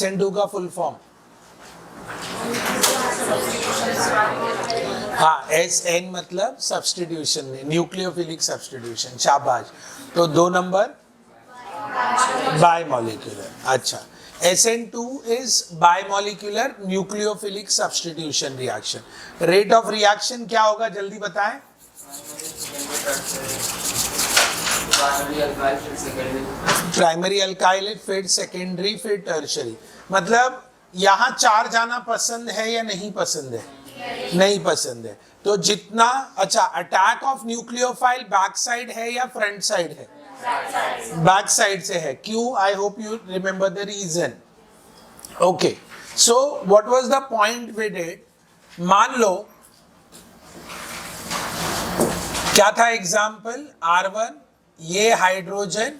SN2 का full form, हाँ SN मतलब सब्स्टिट्यूशन, न्यूक्लियोफिलिक सब्स्टिट्यूशन, शाबाश। तो 2 नंबर बायमॉलिक्यूलर। अच्छा, SN2 is bimolecular nucleophilic substitution reaction. Rate of reaction क्या होगा जल्दी बताएं। प्राइमरी अल्काइल फिर सेकेंडरी फिर टर्शरी। मतलब यहां 4 जाना पसंद है या नहीं पसंद है? नहीं पसंद है। तो जितना, अच्छा attack of nucleophile back side है या फ्रंट साइड है? बैक साइड से है। क्यों? I hope you remember the reason. Okay, so what was the point we did. मान लो क्या था एग्जाम्पल, R1 ये hydrogen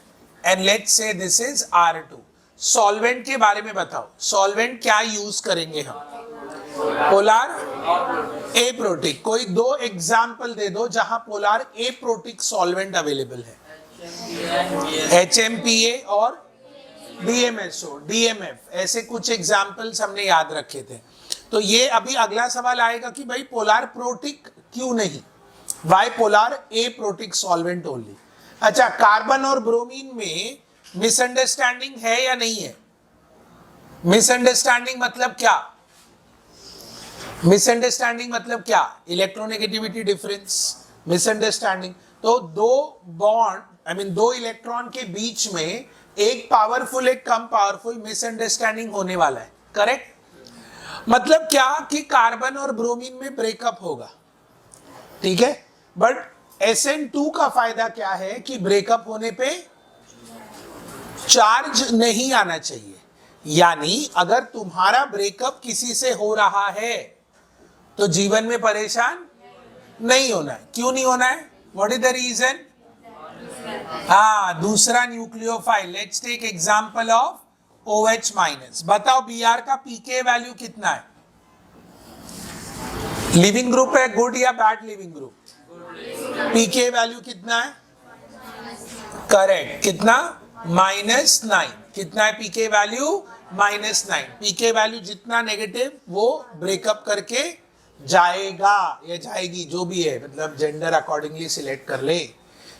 and let's say this is R2। Solvent के बारे में बताओ, सॉल्वेंट क्या यूज करेंगे हम? Polar aprotic. कोई 2 एग्जाम्पल दे दो जहां पोलार एप्रोटिक सॉल्वेंट अवेलेबल है। HMPA और DMSO, DMF, ऐसे कुछ एग्जाम्पल्स हमने याद रखे थे। तो ये अभी अगला सवाल आएगा कि भाई पोलार प्रोटिक क्यों नहीं, why polar aprotic solvent only. अच्छा, कार्बन और ब्रोमीन में मिसअंडरस्टैंडिंग है या नहीं है? मिसअंडरस्टैंडिंग मतलब क्या? मिसअंडरस्टैंडिंग मतलब क्या? Electronegativity difference, misunderstanding. तो 2 बॉन्ड, आई मीन 2 इलेक्ट्रॉन के बीच में एक पावरफुल एक कम पावरफुल, मिसअंडरस्टैंडिंग होने वाला है, करेक्ट? मतलब क्या कि कार्बन और ब्रोमीन में ब्रेकअप होगा, ठीक है। बट SN2 का फायदा क्या है कि ब्रेकअप होने पे चार्ज नहीं आना चाहिए। यानी अगर तुम्हारा ब्रेकअप किसी से हो रहा है तो जीवन में परेशान नहीं होना है। क्यों नहीं होना है? What is the reason? हाँ, दूसरा nucleophile. Let's take example of OH minus. बताओ Br का pK वैल्यू कितना है? लिविंग ग्रुप है, गुड या bad leaving group? pK value कितना है? करेक्ट, कितना? -9। कितना है pK वैल्यू? -9। pK वैल्यू जितना नेगेटिव वो ब्रेकअप करके जाएगा या जाएगी, जो भी है, मतलब जेंडर अकॉर्डिंगली सिलेक्ट कर ले,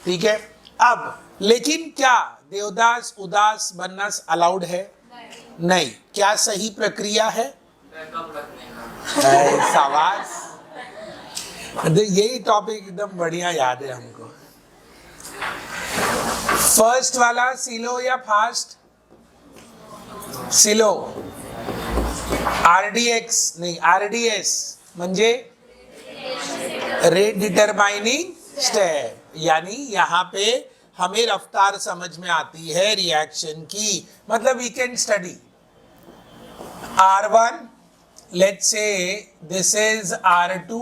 ठीक है। अब लेकिन क्या देवदास उदास बनना अलाउड है? नहीं। क्या सही प्रक्रिया है? शाबाश, यही टॉपिक एकदम बढ़िया याद है हमको। फर्स्ट वाला सिलो या फास्ट? सिलो। RDX नहीं, RDS म्हणजे रेट डिटरमाइनिंग स्टेप। यानी यहाँ पे हमें रफ्तार समझ में आती है रिएक्शन की। मतलब we can study R1, let's say this is R2,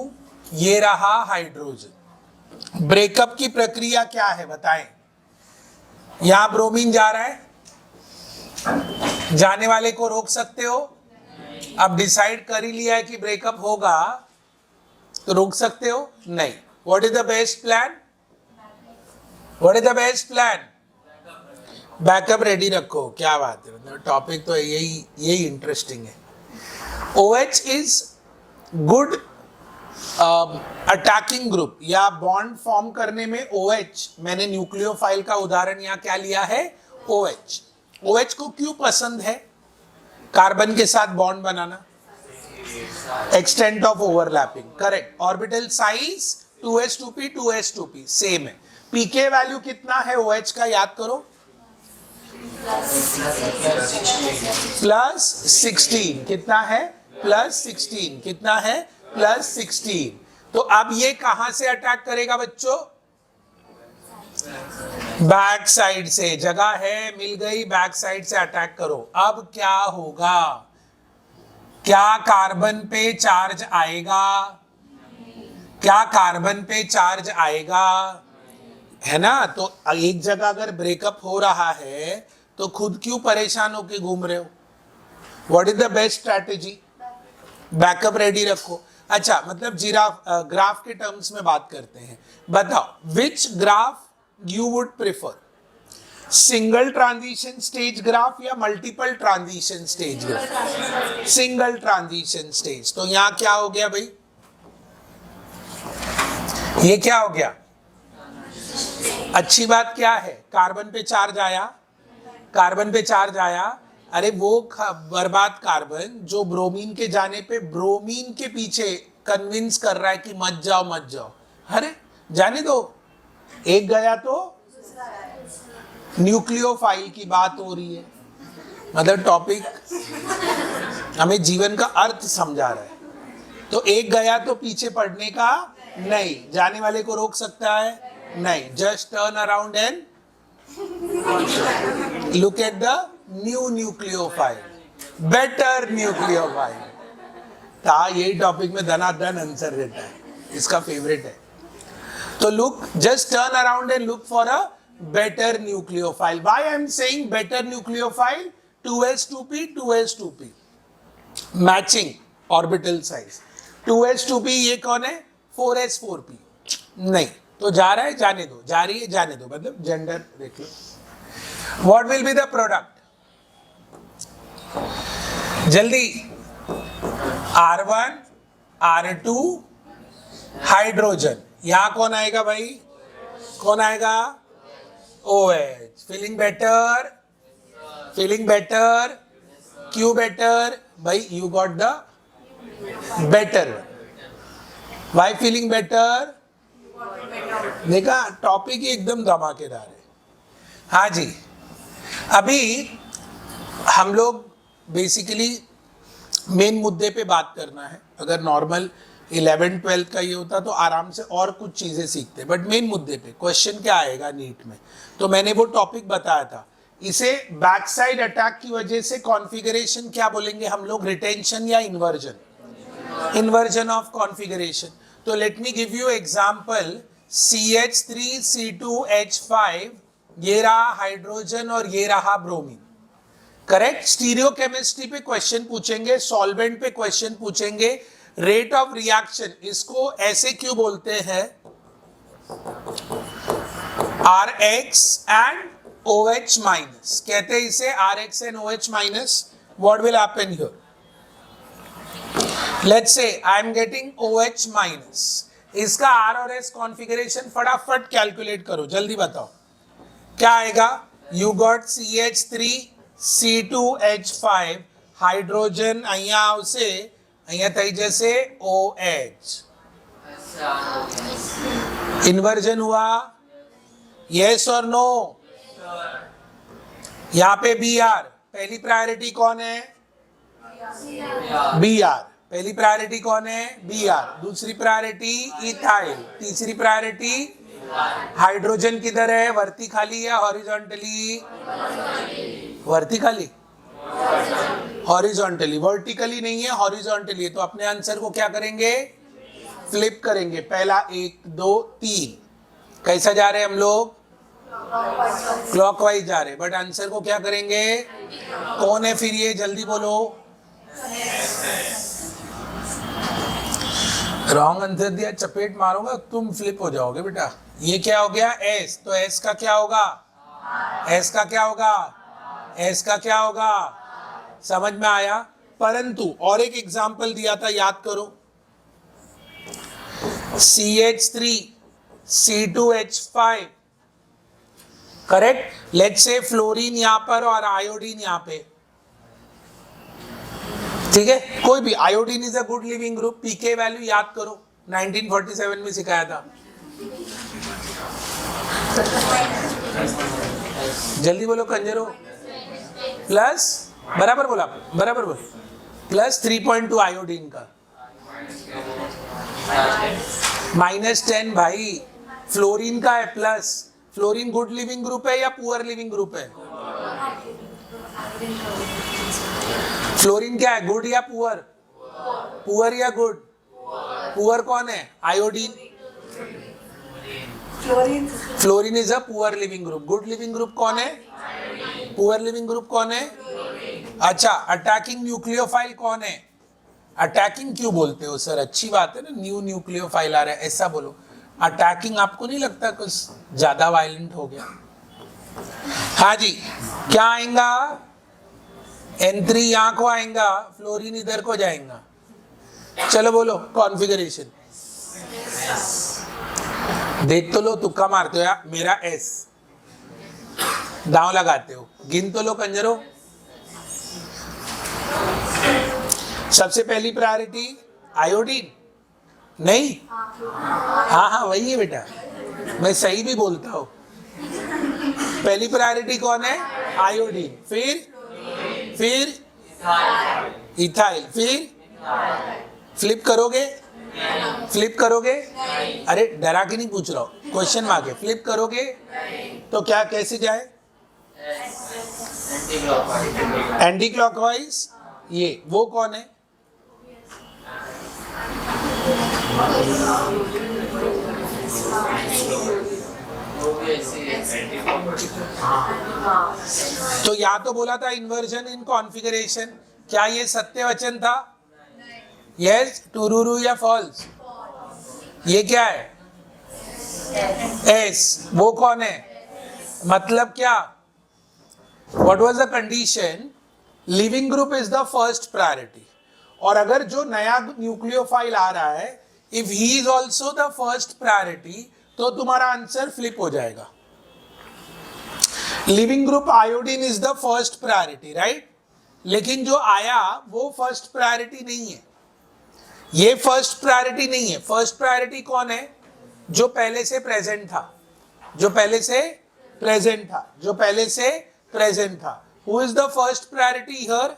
ये रहा हाइड्रोजन। ब्रेकअप की प्रक्रिया क्या है बताएं। यहां ब्रोमीन जा रहा है, जाने वाले को रोक सकते हो? अब डिसाइड कर ही लिया है कि ब्रेकअप होगा तो रोक सकते हो? नहीं। What is the best plan? What is the best plan? Backup ready रखो। क्या बात है, मतलब टॉपिक तो यही इंटरेस्टिंग है। OH is good attacking group या बॉन्ड फॉर्म करने में। OH, मैंने न्यूक्लियोफाइल का उदाहरण यहाँ क्या लिया है? OH। OH को क्यों पसंद है कार्बन के साथ bond banana? Extent of overlapping, correct. Orbital size 2s2p 2s2p same है। pK वैल्यू कितना है OH का, याद करो? +16। कितना है? +16। कितना है? +16। तो अब ये कहां से अटैक करेगा बच्चों? बैक साइड से। जगह है, मिल गई, बैक साइड से अटैक करो। अब क्या होगा? क्या कार्बन पे चार्ज आएगा? क्या कार्बन पे चार्ज आएगा? है ना। तो एक जगह अगर ब्रेकअप हो रहा है तो खुद क्यों परेशान होके घूम रहे हो? What is the best strategy? Backup ready रखो। अच्छा, मतलब ग्राफ के टर्म्स में बात करते हैं। बताओ which graph you would prefer? Single transition stage graph या multiple transition stage graph? Single transition stage. तो यहां क्या हो गया भाई, ये क्या हो गया? अच्छी बात क्या है, कार्बन पे चार्ज आया, कार्बन पे चार्ज आया, अरे वो बर्बाद कार्बन जो ब्रोमीन के जाने पे ब्रोमीन के पीछे कन्विंस कर रहा है कि मत जाओ मत जाओ, अरे जाने दो, एक गया तो न्यूक्लियोफाइल की बात हो रही है। मतलब टॉपिक हमें जीवन का अर्थ समझा रहा है। तो एक गया तो पीछे पड़ने का नहीं, जाने वाले को रोक सकता है नहीं, just turn around and look at the new nucleophile, better nucleophile. था यही टॉपिक में धनाधन आंसर रहता है, इसका फेवरेट है। तो look, just turn around and look for a better nucleophile. Why I am saying better nucleophile? 2s2p 2s2p matching orbital size। 2s2p ये कौन है? 4s4p नहीं, तो जा रहा है जाने दो, जा रही है जाने दो, मतलब जेंडर देख लो। What will be the product? जल्दी, R1 R2 हाइड्रोजन, यहां कौन आएगा भाई? कौन आएगा? OH। Feeling better, feeling better, क्यों बेटर भाई? You got the better. Why feeling better? देखा, टॉपिक ही एकदम धमाकेदार है। हाँ जी, अभी हम लोग बेसिकली मेन मुद्दे पे बात करना है। अगर नॉर्मल 11th-12th का ये होता तो आराम से और कुछ चीजें सीखते, बट मेन मुद्दे पे क्वेश्चन क्या आएगा नीट में, तो मैंने वो टॉपिक बताया था। इसे बैक साइड अटैक की वजह से कॉन्फ़िगरेशन क्या बोलेंगे हम लोग? रिटेंशन या इन्वर्जन? Inversion of configuration. तो let me give you example, CH3C2H5, ये रहा हाइड्रोजन और ये रहा ब्रोमीन, करेक्ट। स्टीरियो केमिस्ट्री पे क्वेश्चन पूछेंगे, सॉल्वेंट पे क्वेश्चन पूछेंगे। रेट ऑफ रिएक्शन, इसको ऐसे क्यों बोलते हैं? RX and OH minus कहते हैं इसे, RX and OH minus। What will happen here? Let's say I am getting OH minus, इसका R और S कॉन्फ़िगरेशन फटाफट कैलकुलेट करो, जल्दी बताओ क्या आएगा? You got CH3C2H5 हाइड्रोजन, અહીંયા આવશે, અહીંયા થઈ जैसे OH, इन्वर्जन हुआ, यस और नो? यहाँ पे Br, पहली प्रायोरिटी कौन है? Br, पहली प्रायोरिटी कौन है? Br, दूसरी प्रायोरिटी इथाइल, तीसरी प्रायोरिटी हाइड्रोजन किधर है? वर्टिकली या हॉरिजॉन्टली? वर्टिकली, हॉरिजॉन्टली, वर्टिकली नहीं है, हॉरिजॉन्टली है। तो अपने आंसर को क्या करेंगे? फ्लिप करेंगे, पहला 1 2 3। कैसा जा रहे हैं हम लोग? क्लॉकवाइज जा रहे, बट आंसर को क्या करेंगे? कौन है फिर ये? जल्दी बोलो। रॉन्ग आंसर दिया, चपेट मारूंगा, तुम फ्लिप हो जाओगे बेटा। ये क्या हो गया? S, तो S का क्या होगा? S का क्या होगा? S का क्या होगा? समझ में आया? परंतु और एक एग्जांपल दिया था, याद करो, CH3C2H5, correct. Let's say fluorine यहां पर और आयोडीन यहां पे, ठीक है, कोई भी। Iodine is a good leaving group, pK value याद करो, 1947 में सिखाया था। जल्दी बोलो कंजरो। प्लस, बराबर बोला, बराबर बोल, प्लस 3.2 आयोडीन का, -10 भाई फ्लोरीन का है plus. Fluorine good leaving group है या पुअर लिविंग ग्रुप है? फ्लोरीन क्या है, गुड या पुअर? पुअर या गुड? पुअर कौन है? Iodine. Fluorine is a poor leaving group. Good leaving group कौन है? पुअर लिविंग ग्रुप कौन है? अच्छा, अटैकिंग न्यूक्लियोफाइल कौन है? अटैकिंग क्यों बोलते हो सर? अच्छी बात है ना, न्यू न्यूक्लियोफाइल आ रहा है, ऐसा बोलो। अटैकिंग आपको नहीं लगता कुछ ज्यादा वायलेंट हो गया? हाँ जी, क्या आएगा? N3 यहाँ को आएगा, फ्लोरीन इधर को जाएगा। चलो बोलो कॉन्फ़िगरेशन। देख तो लो, तुक्का मारते हो यार, मेरा S दांव लगाते हो, गिन तो लो कंजरो। सबसे पहली प्रायोरिटी आयोडीन? नहीं, हाँ वही है बेटा, मैं सही भी बोलता हूँ। पहली प्रायोरिटी कौन है? आयोडीन। फिर इथाइल। फिर फ्लिप करोगे? अरे डरा के नहीं पूछ रहा हूँ, क्वेश्चन मार्क है। फ्लिप करोगे तो क्या कैसे जाए? Anti clockwise. ये वो कौन है? तो या तो बोला था इन्वर्जन इन कॉन्फ़िगरेशन, क्या ये सत्य वचन था? यस, टुरुरु या फॉल्स? ये क्या है? एस। वो कौन है? मतलब क्या? What was the condition? Leaving group is the first priority. और अगर जो नया न्यूक्लियोफाइल आ रहा है, if he is also the first priority, तो तुम्हारा आंसर फ्लिप हो जाएगा। Leaving group iodine is the first priority, right? लेकिन जो आया वो फर्स्ट प्रायोरिटी नहीं है, ये फर्स्ट प्रायोरिटी नहीं है। फर्स्ट प्रायोरिटी कौन है? जो पहले से प्रेजेंट था। Who is the first priority here?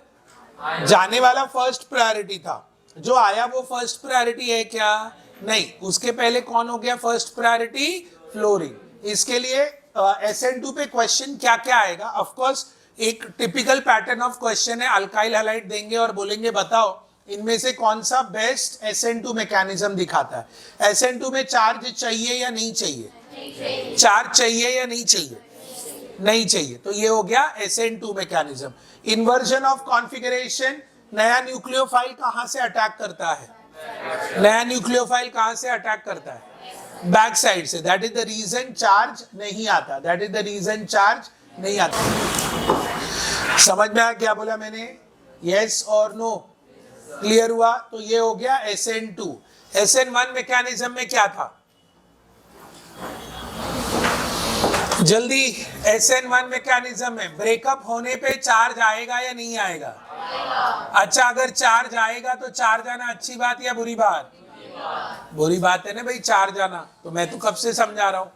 जाने वाला फर्स्ट प्रायोरिटी था, जो आया वो फर्स्ट प्रायोरिटी है क्या? नहीं। उसके पहले कौन हो गया फर्स्ट प्रायोरिटी? फ्लोरीन। इसके लिए SN2 पे क्वेश्चन क्या क्या आएगा? ऑफ कोर्स एक टिपिकल पैटर्न ऑफ क्वेश्चन है, अल्काइल हैलाइड देंगे और बोलेंगे बताओ इनमें से कौन सा बेस्ट SN2 मैकेनिज्म दिखाता है। SN2 में चार्ज चाहिए या नहीं चाहिए? चार्ज चाहिए या नहीं चाहिए? नहीं चाहिए। तो ये हो गया SN2 mechanism. Inversion of configuration, नया न्यूक्लियोफाइल कहां से अटैक करता है? बैक साइड से। That is the reason charge नहीं आता। समझ में आया क्या बोला मैंने? यस और नो? क्लियर हुआ? तो ये हो गया SN2। SN1 मैकेनिज्म में क्या था? जल्दी। SN1 मैकेनिज्म में ब्रेकअप होने पे चार्ज आएगा या नहीं आएगा? अच्छा, अगर चार्ज आएगा तो चार्ज आना अच्छी बात या बुरी बात? बुरी बात है ना भाई, चार्ज आना। तो मैं तो कब से समझा रहा हूं,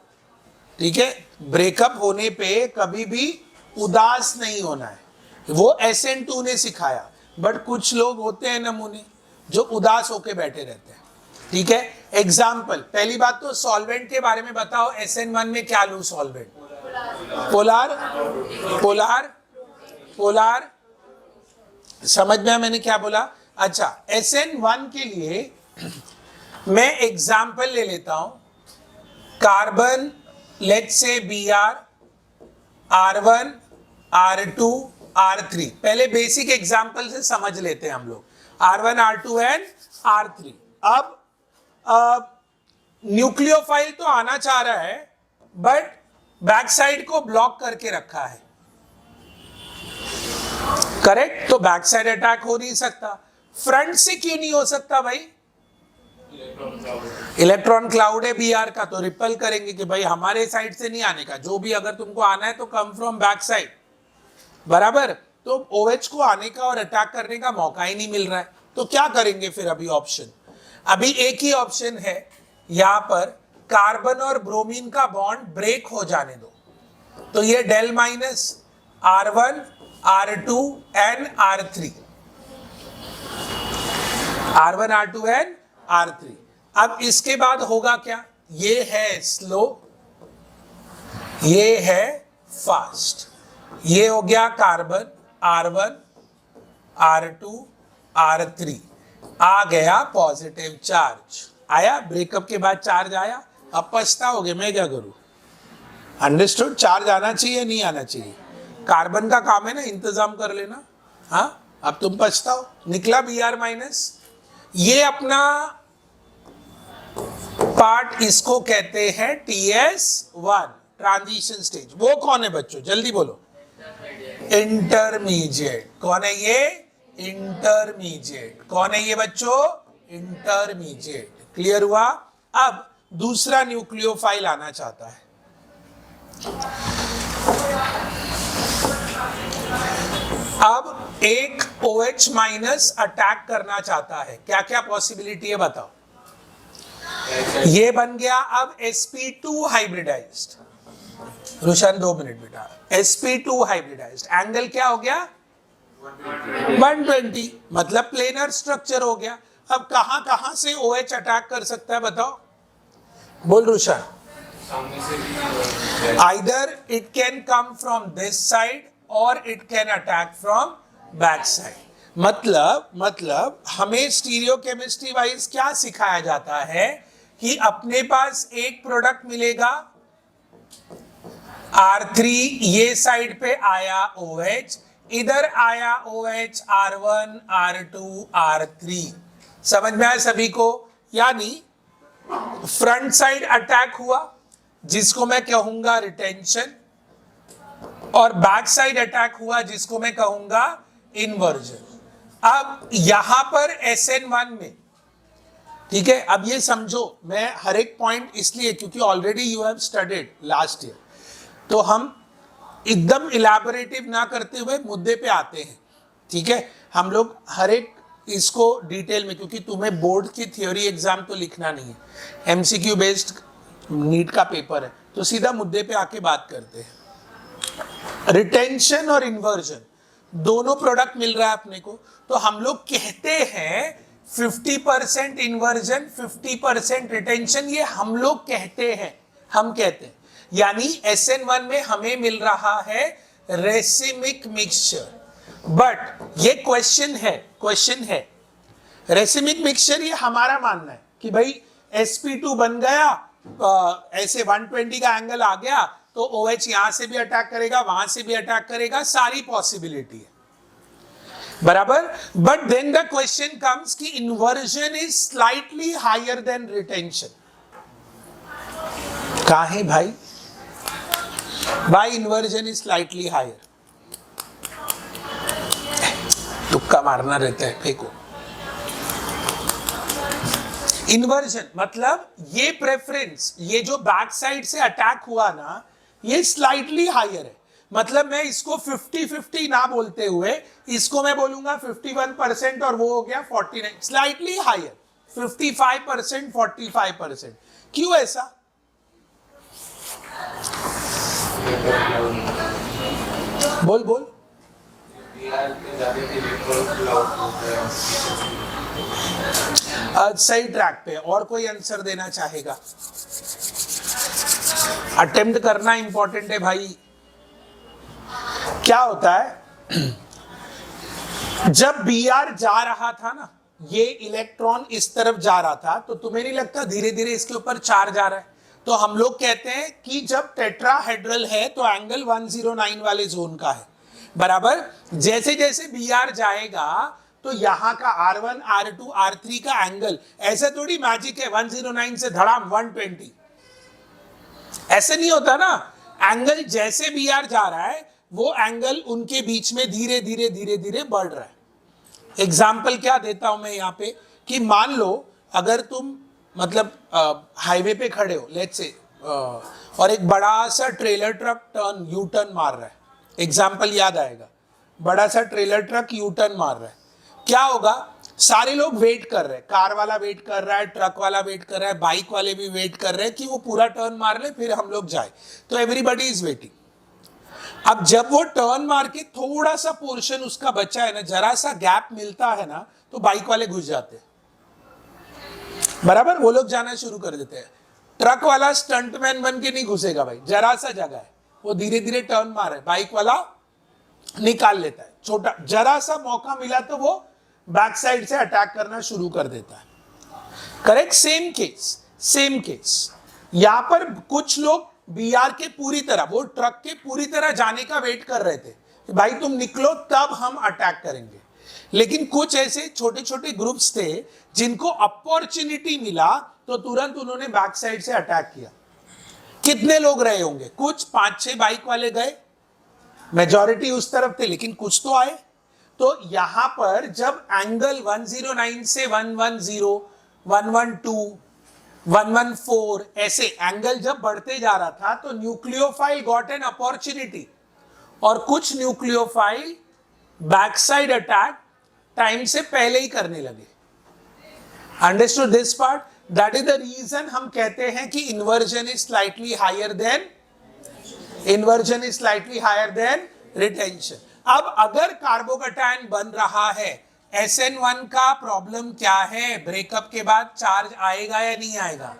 ठीक है? ब्रेकअप होने पे कभी भी उदास नहीं होना है, वो SN2 ने सिखाया। बट कुछ लोग होते हैं नमूने जो उदास होके बैठे रहते हैं, ठीक है? एग्जाम्पल, पहली बात तो सॉल्वेंट के बारे में बताओ। SN1 में क्या लूं सॉल्वेंट? पोलार। समझ में मैंने क्या बोला? अच्छा, SN1 के लिए मैं एग्जाम्पल ले लेता हूं। Carbon, let's say Br, R1, R2, R3। पहले बेसिक एग्जाम्पल से समझ लेते हैं हम लोग, R1, R2 एंड R3। अब न्यूक्लियोफाइल तो आना चाह रहा है, बट बैक साइड को ब्लॉक करके रखा है, करेक्ट? तो बैक साइड अटैक हो नहीं सकता। फ्रंट से क्यों नहीं हो सकता भाई? इलेक्ट्रॉन क्लाउड है Br का, तो रिपल करेंगे कि भाई हमारे साइड से नहीं आने का, जो भी अगर तुमको आना है तो कम फ्रॉम बैक साइड, बराबर? तो OH को आने का और अटैक करने का मौका ही नहीं मिल रहा है, तो क्या करेंगे फिर? अभी एक ही ऑप्शन है, यहां पर कार्बन और ब्रोमीन का बॉन्ड ब्रेक हो जाने दो। तो ये del minus R1, R2 and R3, अब इसके बाद होगा क्या? ये है स्लो, ये है फास्ट। ये हो गया कार्बन, R1, R2, R3, आ गया पॉजिटिव चार्ज। आया ब्रेकअप के बाद चार्ज आया, अब पछताओगे मैं क्या करूं? अंडरस्टूड? चार्ज आना चाहिए नहीं आना चाहिए? कार्बन का काम है ना इंतजाम कर लेना। हाँ, अब तुम पछताओ, निकला Br माइनस। ये अपना पार्ट इसको कहते हैं TS1, ट्रांजिशन स्टेज। वो कौन है बच्चों, जल्दी बोलो। इंटरमीडिएट। कौन है ये, इंटरमीडिएट। कौन है ये बच्चों, इंटरमीडिएट। क्लियर हुआ। अब दूसरा न्यूक्लियोफाइल आना चाहता है। अब एक OH माइनस अटैक करना चाहता है, क्या क्या पॉसिबिलिटी है बताओ। ये बन गया अब sp2 हाइब्रिडाइज्ड। रोशन 2 मिनट बेटा। sp2 हाइब्रिडाइज्ड, एंगल क्या हो गया 120, मतलब प्लेनर स्ट्रक्चर हो गया। अब कहां कहां से OH अटैक कर सकता है बताओ, बोल Roshan. Either it can come from this side और it can attack from back side. मतलब हमें स्टीरियो केमिस्ट्री वाइज क्या सिखाया जाता है कि अपने पास एक प्रोडक्ट मिलेगा R3, ये साइड पे आया OH, इधर आया OH R1 R2 R3। समझ में आया सभी को। यानी फ्रंट साइड अटैक हुआ जिसको मैं कहूंगा रिटेंशन, और बैक साइड अटैक हुआ जिसको मैं कहूंगा इन्वर्जन। अब यहां पर SN1 में, ठीक है, अब ये समझो, मैं हर एक पॉइंट इसलिए क्योंकि already you have studied last year, तो हम एकदम इलैबोरेटिव ना करते हुए मुद्दे पे आते हैं। ठीक है, हम लोग हर एक इसको डिटेल में, क्योंकि तुम्हें बोर्ड की थ्योरी एग्जाम तो लिखना नहीं है, MCQ बेस्ड नीट का पेपर है, तो सीधा मुद्दे पे आके बात करते हैं। रिटेंशन और इन्वर्जन दोनों प्रोडक्ट मिल रहा है अपने को, तो हम लोग कहते हैं 50% इन्वर्जन 50% रिटेंशन, ये हम लोग कहते हैं, हम कहते हैं। यानी SN1 में हमें मिल रहा है रेसिमिक मिक्सचर। बट ये क्वेश्चन है रेसिमिक मिक्सचर, ये हमारा मानना है कि भाई sp2 बन गया, ऐसे 120 का एंगल आ गया तो OH यहां से भी अटैक करेगा, वहां से भी अटैक करेगा, सारी पॉसिबिलिटी है, बराबर। But then the question comes कि inversion is slightly higher than retention. कहा है भाई इन्वर्जन इज स्लाइटली हायर, तुक्का मारना रहता है, फेंको। इन्वर्जन मतलब ये प्रेफरेंस, ये जो बैक साइड से अटैक हुआ ना, ये स्लाइटली हायर है। मतलब मैं इसको 50-50 ना बोलते हुए इसको मैं बोलूंगा 51% और वो हो गया 49, स्लाइटली हायर 55% 45%। क्यों ऐसा? बोल सही ट्रैक पे। और कोई आंसर देना चाहेगा? अटेम्प्ट करना इंपॉर्टेंट है भाई। क्या होता है जब Br जा रहा था ना, ये इलेक्ट्रॉन इस तरफ जा रहा था, तो तुम्हें नहीं लगता धीरे धीरे इसके ऊपर चार्ज आ रहा है? तो हम लोग कहते हैं कि जब टेट्राहेड्रल है तो एंगल 109 वाले जोन का है, बराबर। जैसे जैसे Br जाएगा तो यहां का R1 R2 R3 का एंगल, ऐसा थोड़ी मैजिक है 109 से धड़ाम 120, ऐसे नहीं होता ना। एंगल जैसे Br जा रहा है वो एंगल उनके बीच में धीरे धीरे बढ़ रहा है। एग्जाम्पल क्या देता हूं मैं यहाँ पे कि मान लो अगर तुम मतलब हाईवे पे खड़े हो, लेट्स से, और एक बड़ा सा ट्रेलर ट्रक यू टर्न मार रहा है, एग्जाम्पल याद आएगा, बड़ा सा ट्रेलर ट्रक यू टर्न मार रहा है, क्या होगा? सारे लोग वेट कर रहे हैं, कार वाला वेट कर रहा है, ट्रक वाला वेट कर रहा है, बाइक वाले भी वेट कर रहे हैं कि वो पूरा टर्न मार ले फिर हम लोग जाए, तो एवरीबॉडी इज वेटिंग। अब जब वो टर्न मार के थोड़ा सा पोर्शन उसका बचा है ना, जरा सा गैप मिलता है ना, तो बाइक वाले घुस जाते हैं, बराबर, वो लोग जाना शुरू कर देते हैं। ट्रक वाला स्टंटमैन बन के नहीं घुसेगा भाई, जरा सा जगह है, वो धीरे धीरे टर्न मार है, बाइक वाला निकाल लेता है, छोटा जरा सा मौका मिला तो वो बैक साइड से अटैक करना शुरू कर देता है। करेक्ट? सेम केस यहां पर कुछ लोग Br के पूरी तरह, वो ट्रक के पूरी तरह जाने का वेट कर रहे थे कि भाई तुम निकलो तब हम अटैक करेंगे, लेकिन कुछ ऐसे छोटे छोटे ग्रुप्स थे जिनको अपॉर्चुनिटी मिला तो तुरंत उन्होंने बैक साइड से अटैक किया। कितने लोग रहे होंगे? कुछ 5-6 बाइक वाले गए, मेजॉरिटी उस तरफ थे, लेकिन कुछ तो आए। तो यहां पर जब एंगल 109 से 110, 112, 114 ऐसे एंगल जब बढ़ते जा रहा था, तो न्यूक्लियोफाइल गॉट एन अपॉर्चुनिटी, और कुछ nucleophile back side attack time से पहले ही करने लगे। Understood this part? That is the reason हम कहते हैं कि inversion is slightly higher than retention. अब अगर कार्बोकैटायन बन रहा है, SN1 का प्रॉब्लम क्या है? ब्रेकअप के बाद चार्ज आएगा या नहीं आएगा?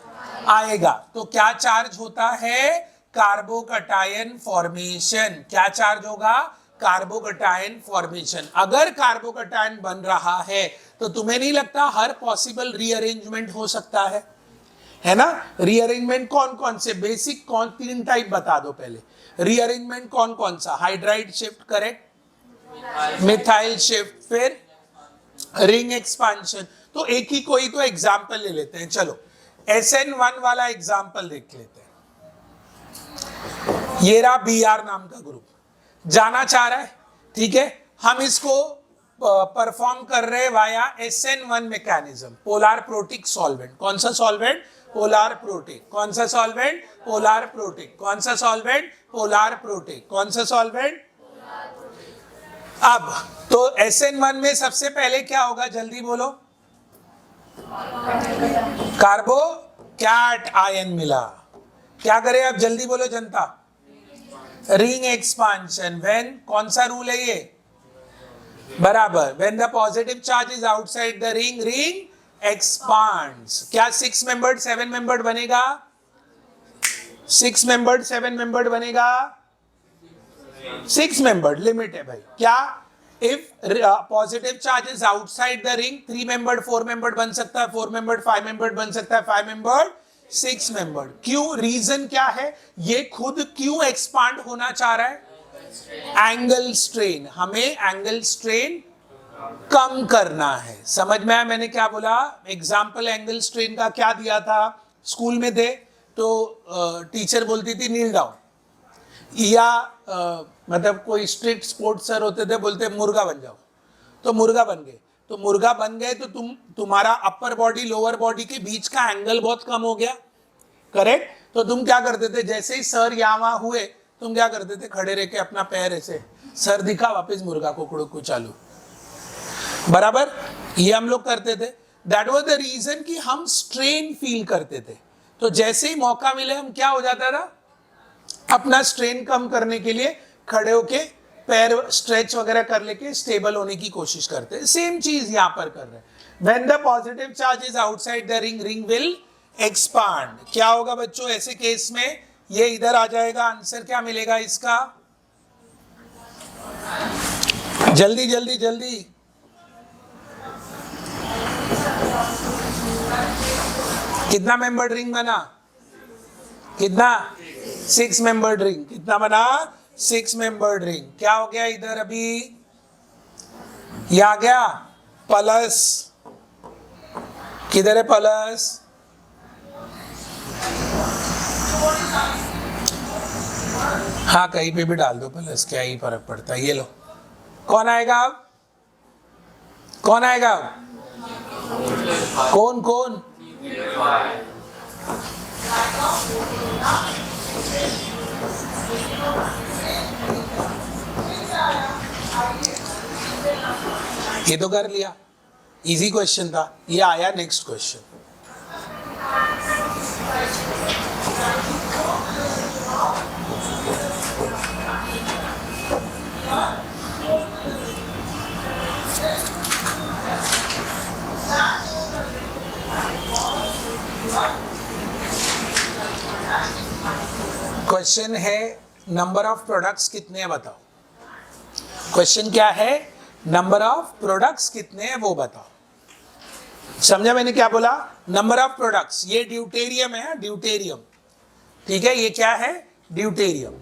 आएगा। तो क्या चार्ज होता है? Carbocation formation. क्या चार्ज होगा? Carbocation formation. अगर कार्बोकैटायन बन रहा है तो तुम्हें नहीं लगता हर पॉसिबल रीअरेंजमेंट हो सकता है ना? रीअरेंजमेंट कौन कौन से? बेसिक कौन 3 टाइप बता दो पहले। रीअरेंजमेंट कौन कौन सा? Hydride shift, correct, methyl shift, फिर रिंग एक्सपांशन। तो एक ही कोई तो एग्जांपल ले लेते हैं। चलो SN1 वाला एग्जांपल देख लेते हैं। ये रहा BR नाम का ग्रुप, जाना चाह रहा है, ठीक है। हम इसको परफॉर्म कर रहे via SN1 mechanism, polar protic solvent. कौन सा सॉल्वेंट? Polar protic. कौन सा सॉल्वेंट? Polar protic. कौन सा सॉल्वेंट? Polar protic. कौन सा सॉल्वेंट? अब तो SN1 में सबसे पहले क्या होगा? जल्दी बोलो। कार्बो कैट आयन मिला। क्या करे अब? जल्दी बोलो जनता। Ring expansion. व्हेन? कौन सा रूल है ये? बराबर। When the positive charge is outside the ring, ring expands. क्या 6 मेंबर्ड 7 मेंबर्ड बनेगा? 6 मेंबर्ड 7 मेंबर्ड बनेगा? 6 मेंबर्ड लिमिट है भाई। क्या? If positive charge is outside the ring, 3 membered 4 membered बन सकता है, 4 मेंबर्ड 5 मेंबर्ड बन सकता है, 5 मेंबर्ड 6 मेंबर्ड। क्यों? रीजन क्या है? ये खुद क्यों एक्सपांड होना चाह रहा है? Angle strain. हमें एंगल स्ट्रेन कम करना है। समझ में आया मैंने क्या बोला? एग्जाम्पल एंगल स्ट्रेन का क्या दिया था? स्कूल में थे तो टीचर बोलती थी नील डाउन, या मतलब कोई स्ट्रिक्ट स्पोर्ट्स सर होते थे, बोलते मुर्गा बन जाओ, तो मुर्गा बन गए। तो मुर्गा बन गए तो तुम्हारा अपर बॉडी लोअर बॉडी के बीच का एंगल बहुत कम हो गया, करेक्ट। तो तुम क्या करते थे? जैसे ही सर यहाँ वहां हुए, तुम क्या करते थे? खड़े रह के अपना पैर ऐसे, सर दिखा, वापस मुर्गा को चालू, बराबर। ये हम लोग करते थे। दैट वाज द रीजन कि हम स्ट्रेन फील करते थे। तो जैसे ही मौका मिले, हम क्या हो जाता था? अपना स्ट्रेन कम करने के लिए खड़े होके पैर स्ट्रेच वगैरह कर लेके स्टेबल होने की कोशिश करते हैं। सेम चीज यहां पर कर रहे हैं। When the positive charge is outside the ring, ring will expand. क्या होगा बच्चों ऐसे केस में? ये इधर आ जाएगा। आंसर क्या मिलेगा इसका? जल्दी जल्दी जल्दी। कितना मेंबर्ड रिंग बना? कितना? 6 मेंबर्ड रिंग। कितना बना? 6 मेंबर्ड रिंग। क्या हो गया इधर? अभी ये आ गया प्लस। किधर है प्लस? हाँ, कहीं पे भी डाल दो प्लस, क्या ही फर्क पड़ता है। ये लो, कौन आएगा अब? कौन आएगा अब? कौन कौन? ये तो कर लिया, इजी क्वेश्चन था। ये आया नेक्स्ट क्वेश्चन। क्वेश्चन है नंबर ऑफ प्रोडक्ट्स कितने हैं बताओ। क्वेश्चन क्या है? नंबर ऑफ प्रोडक्ट्स कितने हैं वो बताओ। समझा मैंने क्या बोला? Number of products. ये ड्यूटेरियम है, ड्यूटेरियम, ठीक है। ये क्या है? Deuterium.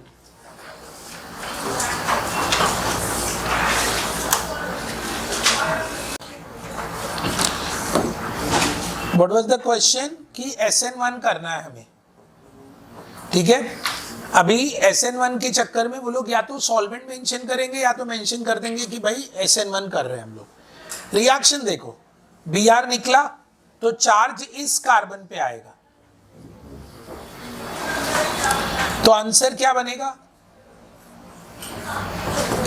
What was the question? कि SN1 करना है हमें, ठीक है। अभी SN1 के चक्कर में वो लोग या तो सॉल्वेंट मेंशन करेंगे या तो मेंशन कर देंगे कि भाई SN1 कर रहे हैं हम लोग। रिएक्शन देखो, Br निकला तो चार्ज इस कार्बन पे आएगा, तो आंसर क्या बनेगा?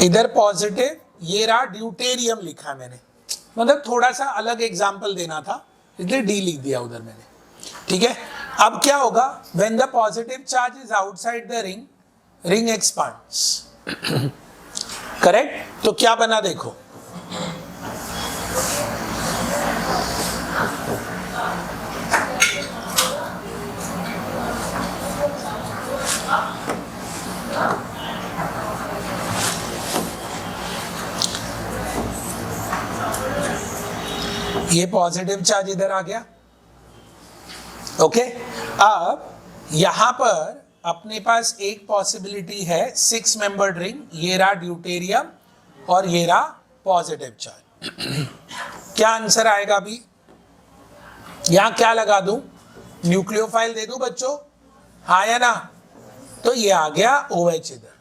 इधर पॉजिटिव, ये रहा ड्यूटेरियम लिखा मैंने, मतलब थोड़ा सा अलग एग्जांपल देना था इसलिए डी लिख दिया उधर मैंने, ठीक है। अब क्या होगा? When the positive charge is outside the ring, ring expands, correct. तो क्या बना देखो, ये पॉजिटिव चार्ज इधर आ गया, ओके। अब यहां पर अपने पास एक पॉसिबिलिटी है 6 मेंबर्ड रिंग, ये रहा ड्यूटेरियम और ये रहा पॉजिटिव चार्ज। क्या आंसर आएगा? अभी यहां क्या लगा दूं? न्यूक्लियोफाइल दे दूं बच्चों, हाँ या ना? तो ये आ गया OH इधर।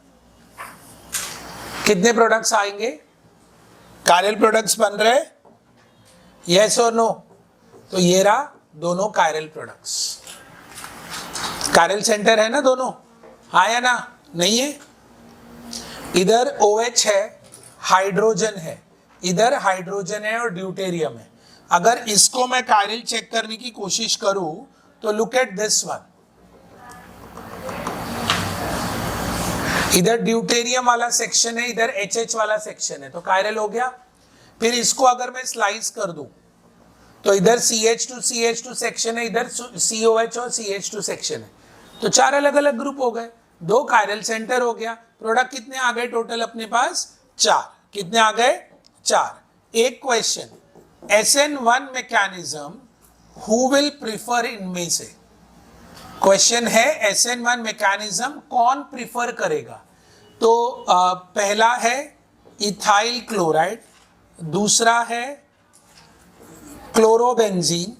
कितने प्रोडक्ट्स आएंगे? कायरल प्रोडक्ट्स बन रहे, यस और नो? तो ये रहा दोनों कायरल प्रोडक्ट्स, कायरल सेंटर है ना दोनों, हाँ या ना? नहीं है। इधर OH है, हाइड्रोजन है, इधर हाइड्रोजन है और ड्यूटेरियम है। अगर इसको मैं कायरल चेक करने की कोशिश करूं तो लुक एट दिस वन, इधर ड्यूटेरियम वाला सेक्शन है, इधर HH वाला सेक्शन है, तो कायरल हो गया। फिर इसको अगर मैं स्लाइस कर दूं तो इधर CH2 सेक्शन है, इधर COH और CH2 सेक्शन है, तो 4 अलग अलग ग्रुप हो गए, 2 कायरल सेंटर हो गया। प्रोडक्ट कितने आ गए टोटल अपने पास? 4। कितने आ गए? 4। एक question, SN1 mechanism who will prefer इनमें से? क्वेश्चन है SN1 मैकेनिज्म कौन प्रिफर करेगा? तो पहला है इथाइल क्लोराइड, दूसरा है क्लोरोबेंजीन,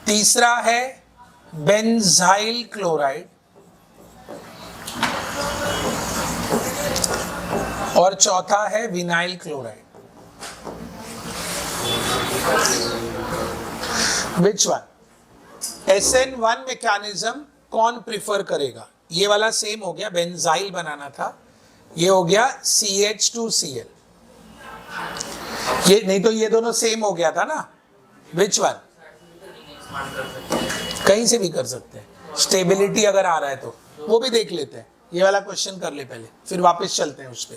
तीसरा है बेंजाइल क्लोराइड और चौथा है vinyl chloride. Which one? SN1 mechanism कौन प्रिफर करेगा? ये वाला सेम हो गया, बेंजाइल बनाना था, ये हो गया CH2Cl, ये नहीं तो ये दोनों सेम हो गया था ना। Which one? कहीं से भी कर सकते हैं, स्टेबिलिटी अगर आ रहा है तो वो भी देख लेते हैं। ये वाला क्वेश्चन कर ले पहले, फिर वापस चलते हैं उस पे।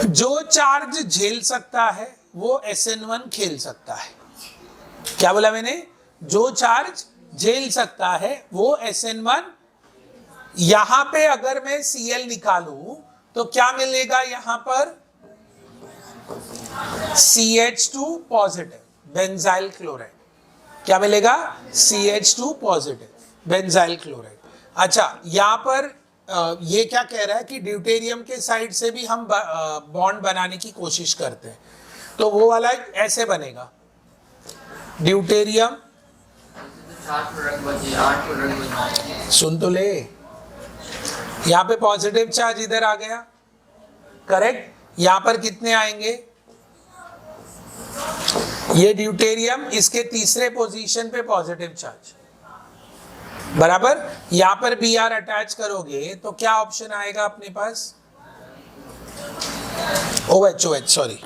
जो चार्ज झेल सकता है वो SN1 खेल सकता है। क्या बोला मैंने? जो चार्ज झेल सकता है वो SN1। यहां पे अगर मैं Cl निकालूं तो क्या मिलेगा? यहां पर CH2 पॉजिटिव, बेंजाइल क्लोराइड। क्या मिलेगा? CH2 positive, benzyl chloride. अच्छा, यहां पर ये क्या कह रहा है कि ड्यूटेरियम के साइड से भी हम बॉन्ड बनाने की कोशिश करते हैं, तो वो वाला ऐसे बनेगा, ड्यूटेरियम, सुन तो ले, यहां पे पॉजिटिव चार्ज इधर आ गया, करेक्ट। यहां पर कितने आएंगे? ये ड्यूटेरियम, इसके तीसरे पोजीशन पे पॉजिटिव चार्ज, बराबर। यहां पर Br अटैच करोगे तो क्या ऑप्शन आएगा अपने पास? OH, सॉरी,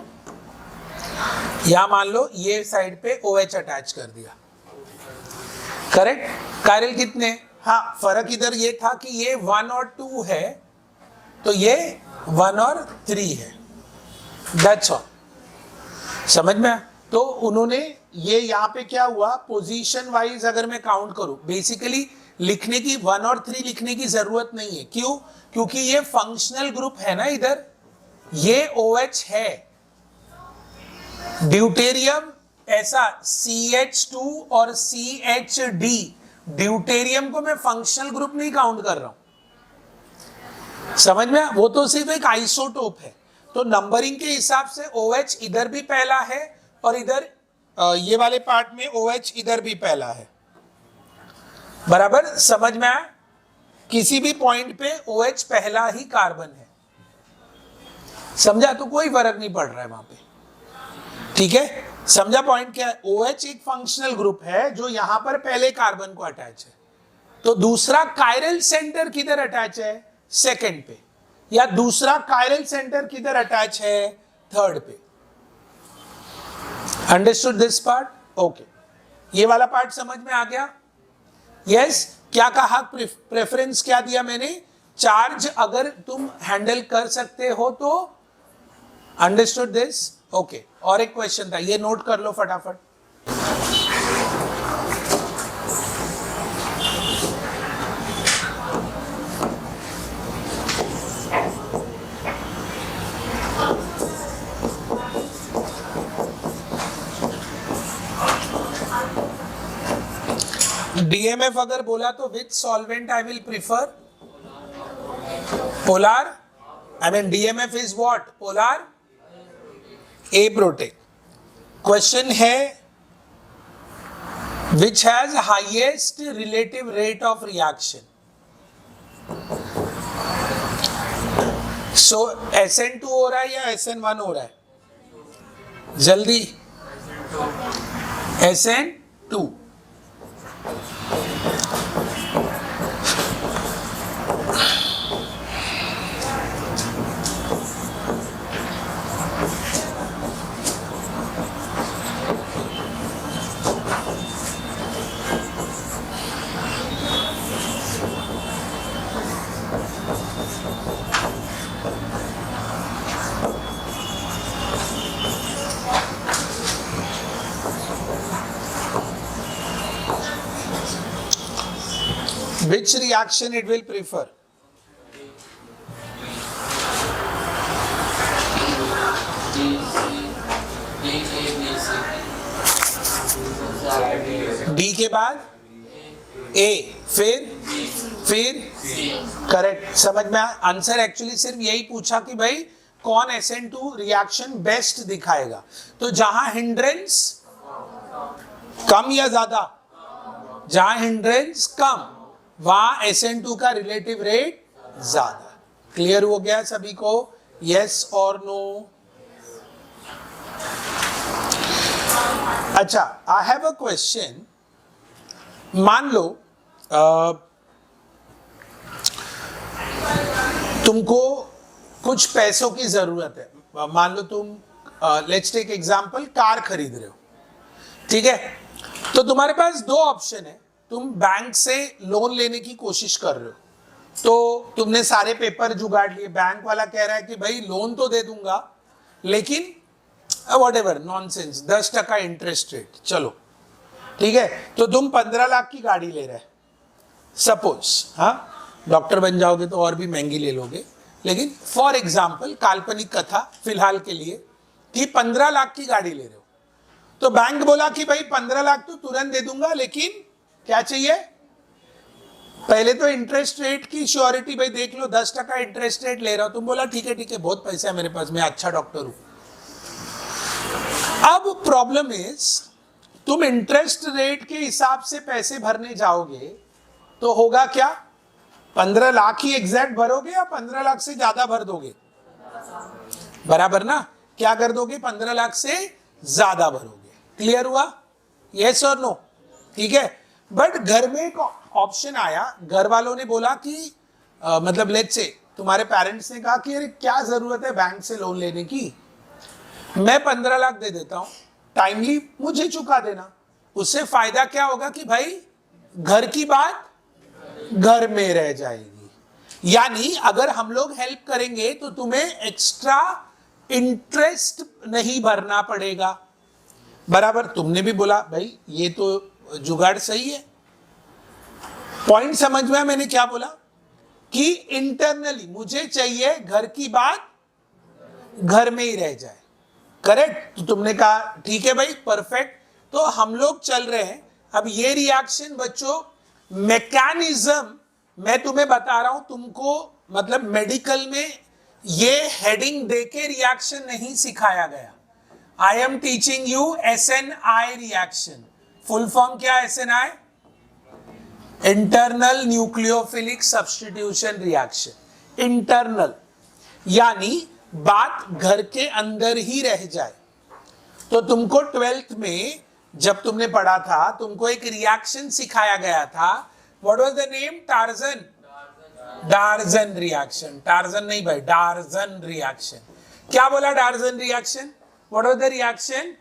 यहां मान लो ये साइड पे OH अटैच कर दिया, करेक्ट। कायरल कितने? हाँ, फर्क इधर ये था कि ये 1 और 2 है, तो ये 1 और 3 है, दैट्स ऑल। समझ में? तो उन्होंने ये यहाँ पे क्या हुआ, पोजीशन वाइज अगर मैं काउंट करूं, बेसिकली लिखने की 1 और 3 लिखने की जरूरत नहीं है। क्यों? क्योंकि ये फंक्शनल ग्रुप है ना, इधर ये OH है, ड्यूटेरियम ऐसा CH2 और CHD, ड्यूटेरियम को मैं फंक्शनल ग्रुप नहीं काउंट कर रहा हूं, समझ में? वो तो सिर्फ एक आइसोटोप है। तो नंबरिंग के हिसाब से OH इधर भी पहला है और इधर ये वाले पार्ट में OH इधर भी पहला है, बराबर, समझ में आया? किसी भी पॉइंट पे OH पहला ही कार्बन है, समझा? तो कोई फर्क नहीं पड़ रहा है वहां पे, ठीक है? समझा पॉइंट क्या है? OH एक फंक्शनल ग्रुप है जो यहां पर पहले कार्बन को अटैच है, तो दूसरा कायरल सेंटर किधर अटैच है? सेकंड पे, या दूसरा कायरल सेंटर किधर अटैच है? थर्ड पे। Understood this part? ओके, ये वाला पार्ट समझ में आ गया? यस। क्या कहा? प्रेफरेंस क्या दिया मैंने? चार्ज अगर तुम हैंडल कर सकते हो तो। Understood this? ओके। और एक क्वेश्चन था, ये नोट कर लो फटाफट। DMF अगर बोला तो which solvent I will prefer? Polar. I mean DMF is what? Polar A protic. Question है which has highest relative rate of reaction? So SN2 हो रहा है या SN1 हो रहा है? जल्दी। SN2। Which reaction it will prefer? D के बाद A, फिर करेक्ट। समझ में आया? आंसर एक्चुअली सिर्फ यही पूछा कि भाई कौन SN2 रिएक्शन बेस्ट दिखाएगा। तो जहां हिंड्रेंस कम या ज्यादा, जहां हिंड्रेंस कम वहां SN2 का रिलेटिव रेट ज्यादा। क्लियर हो गया सभी को? यस और नो? अच्छा, आई हैव अ क्वेश्चन। मान लो तुमको कुछ पैसों की जरूरत है। मान लो तुम लेट्स टेक एग्जांपल, कार खरीद रहे हो, ठीक है? तो तुम्हारे पास दो ऑप्शन है। तुम बैंक से लोन लेने की कोशिश कर रहे हो, तो तुमने सारे पेपर जुगाड़ लिए। बैंक वाला कह रहा है कि भाई लोन तो दे दूंगा, लेकिन व्हाटएवर नॉनसेंस, 10% इंटरेस्ट रेट, चलो ठीक है। तो तुम 15 लाख की गाड़ी ले रहे हैं सपोज। हाँ, डॉक्टर बन जाओगे तो और भी महंगी ले लोगे, लेकिन फॉर एग्जाम्पल, काल्पनिक कथा फिलहाल के लिए, कि 15 लाख की गाड़ी ले रहे हो। तो बैंक बोला कि भाई 15 लाख तो तुरंत दे दूंगा, लेकिन क्या चाहिए? पहले तो इंटरेस्ट रेट की श्योरिटी, भाई देख लो 10% इंटरेस्ट रेट ले रहा हो। तुम बोला ठीक है बहुत पैसा है मेरे पास, मैं अच्छा डॉक्टर हूं। अब प्रॉब्लम इज, तुम इंटरेस्ट रेट के हिसाब से पैसे भरने जाओगे तो होगा क्या? 15 लाख ही एग्जैक्ट भरोगे या 15 लाख से ज्यादा भर दोगे? बराबर ना? क्या कर दोगे? 15 लाख से ज्यादा भरोगे। क्लियर हुआ? यस और नो? ठीक है। बट घर में एक ऑप्शन आया, घर वालों ने बोला कि मतलब लेट्स से तुम्हारे पेरेंट्स ने कहा कि अरे क्या जरूरत है बैंक से लोन लेने की, मैं 15 लाख दे देता हूं, टाइमली मुझे चुका देना। उससे फायदा क्या होगा कि भाई घर की बात घर में रह जाएगी। यानी अगर हम लोग हेल्प करेंगे तो तुम्हें एक्स्ट्रा इंटरेस्ट नहीं भरना पड़ेगा। बराबर? तुमने भी बोला भाई ये तो जुगाड़ सही है। पॉइंट समझ में? मैंने क्या बोला कि इंटरनली मुझे चाहिए घर की बात घर में ही रह जाए। करेक्ट? तो तुमने कहा ठीक है भाई, परफेक्ट। तो हम लोग चल रहे हैं। अब ये रिएक्शन बच्चों, मैकेनिज्म मैं तुम्हें बता रहा हूं, तुमको मतलब मेडिकल में ये हेडिंग देके रिएक्शन नहीं सिखाया गया। I am teaching you SNI reaction. Full form क्या है SNI? Internal nucleophilic substitution reaction. Internal यानी बात घर के अंदर ही रह जाए। तो तुमको 12th में जब तुमने पढ़ा था, तुमको एक रिएक्शन सिखाया गया था। What was the name? Torsion. डार्जन reaction. Torsion नहीं भाई, डार्जन रिएक्शन। क्या बोला? डार्जन reaction. What was the reaction?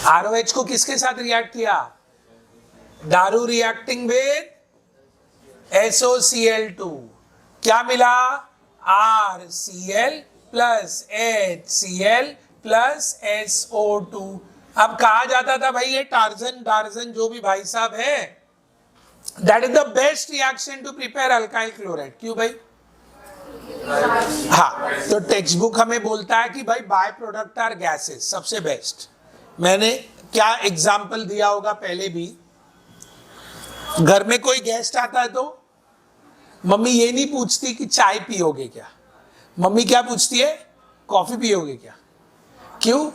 ROH को किसके साथ रिएक्ट किया? दारू रिएक्टिंग विद SOCl2। क्या मिला? RCl plus HCl plus SO2। अब कहा जाता था भाई ये टार्जन डार्जन जो भी भाई साहब है, that is the best reaction to prepare alkyl chloride. क्यों भाई? हाँ, तो टेक्स्ट बुक हमें बोलता है कि भाई बाय प्रोडक्ट आर गैसेस, सबसे बेस्ट। मैंने क्या एग्जाम्पल दिया होगा पहले भी। घर में कोई गेस्ट आता है तो मम्मी ये नहीं पूछती कि चाय पियोगे क्या, मम्मी क्या पूछती है? कॉफी पियोगे क्या? क्यों?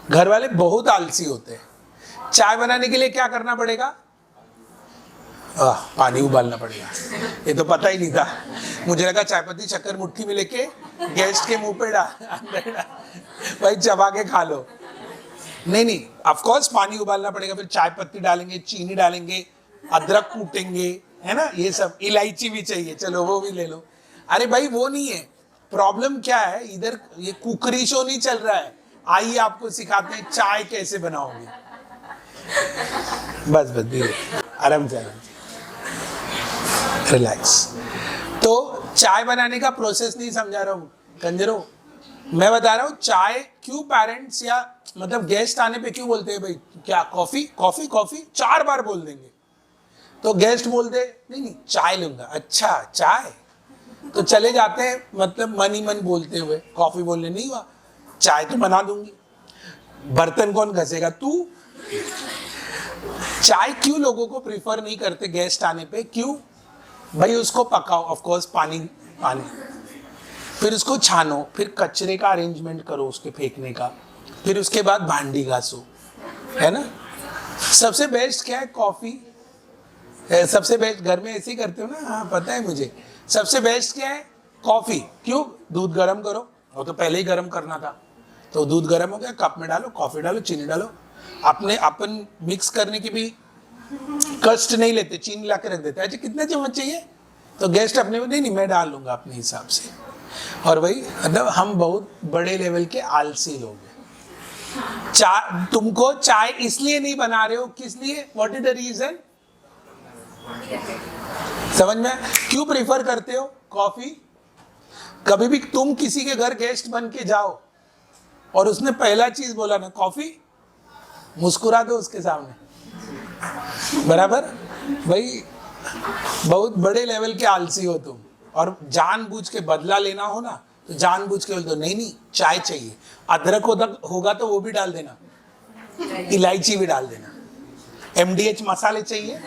घर वाले बहुत आलसी होते हैं। चाय बनाने के लिए क्या करना पड़ेगा? पानी उबालना पड़ेगा। ये तो पता ही नहीं था, मुझे लगा चाय पत्ती शक्कर मुट्ठी में लेके गेस्ट के मुंह पे डाल भाई चबा के खा लो। नहीं, ऑफ कोर्स पानी उबालना पड़ेगा, फिर चाय पत्ती डालेंगे, चीनी डालेंगे, अदरक कूटेंगे, है ना, ये सब। इलायची भी चाहिए, चलो वो भी ले लो। अरे भाई वो नहीं है प्रॉब्लम। क्या है इधर? ये कुकरी शो नहीं चल रहा है। आइए आपको सिखाते हैं चाय कैसे बनाओगे। बस धीरे आराम से रिलैक्स। तो चाय बनाने का प्रोसेस नहीं समझा रहा हूँ कंजरों, मैं बता रहा हूँ चाय क्यों पेरेंट्स या मतलब गेस्ट आने पे क्यों बोलते हैं भाई क्या कॉफी कॉफी कॉफी 4 बार बोल देंगे। तो गेस्ट बोलते नहीं चाय लूंगा। अच्छा चाय, तो चले जाते हैं मतलब मन ही मन बोलते हुए, कॉफी बोलने नहीं हुआ, चाय तो बना दूंगी। बर्तन कौन घसेगा? तू। चाय क्यों लोगों को प्रीफर नहीं करते गेस्ट आने पे? क्यों भाई? उसको पकाओ, ऑफ कोर्स पानी, फिर उसको छानो, फिर कचरे का अरेंजमेंट करो उसके फेंकने का, फिर उसके बाद भांडी घासो, है ना। सबसे बेस्ट क्या है? कॉफी। सबसे बेस्ट घर में ऐसे ही करते हो ना? हाँ पता है मुझे। सबसे बेस्ट क्या है? कॉफी। क्यों? दूध गर्म करो, वो तो पहले ही गर्म करना था, तो दूध गर्म हो गया, कप में डालो, कॉफी डालो, चीनी डालो। अपन मिक्स करने की भी कष्ट नहीं लेते, चीनी ला के रख देते। अच्छा कितना चम्मच चाहिए? तो गेस्ट अपने में नहीं मैं डाल लूंगा अपने हिसाब से। और भाई मतलब हम बहुत बड़े लेवल के आलसी लोग हैं। चाय, तुमको चाय इसलिए नहीं बना रहे हो, किस लिए? What is the reason? समझ में? क्यों प्रेफर करते हो कॉफी? कभी भी तुम किसी के घर गेस्ट बन के जाओ और उसने पहला चीज बोला ना कॉफी, मुस्कुरा दो उसके सामने, बराबर। भाई बहुत बड़े लेवल के आलसी हो तुम। और जानबूझ के बदला लेना हो ना तो जानबूझ के बोल दो नहीं चाय चाहिए, अदरक होगा तो वो भी डाल देना, इलायची भी डाल देना, MDH मसाले चाहिए,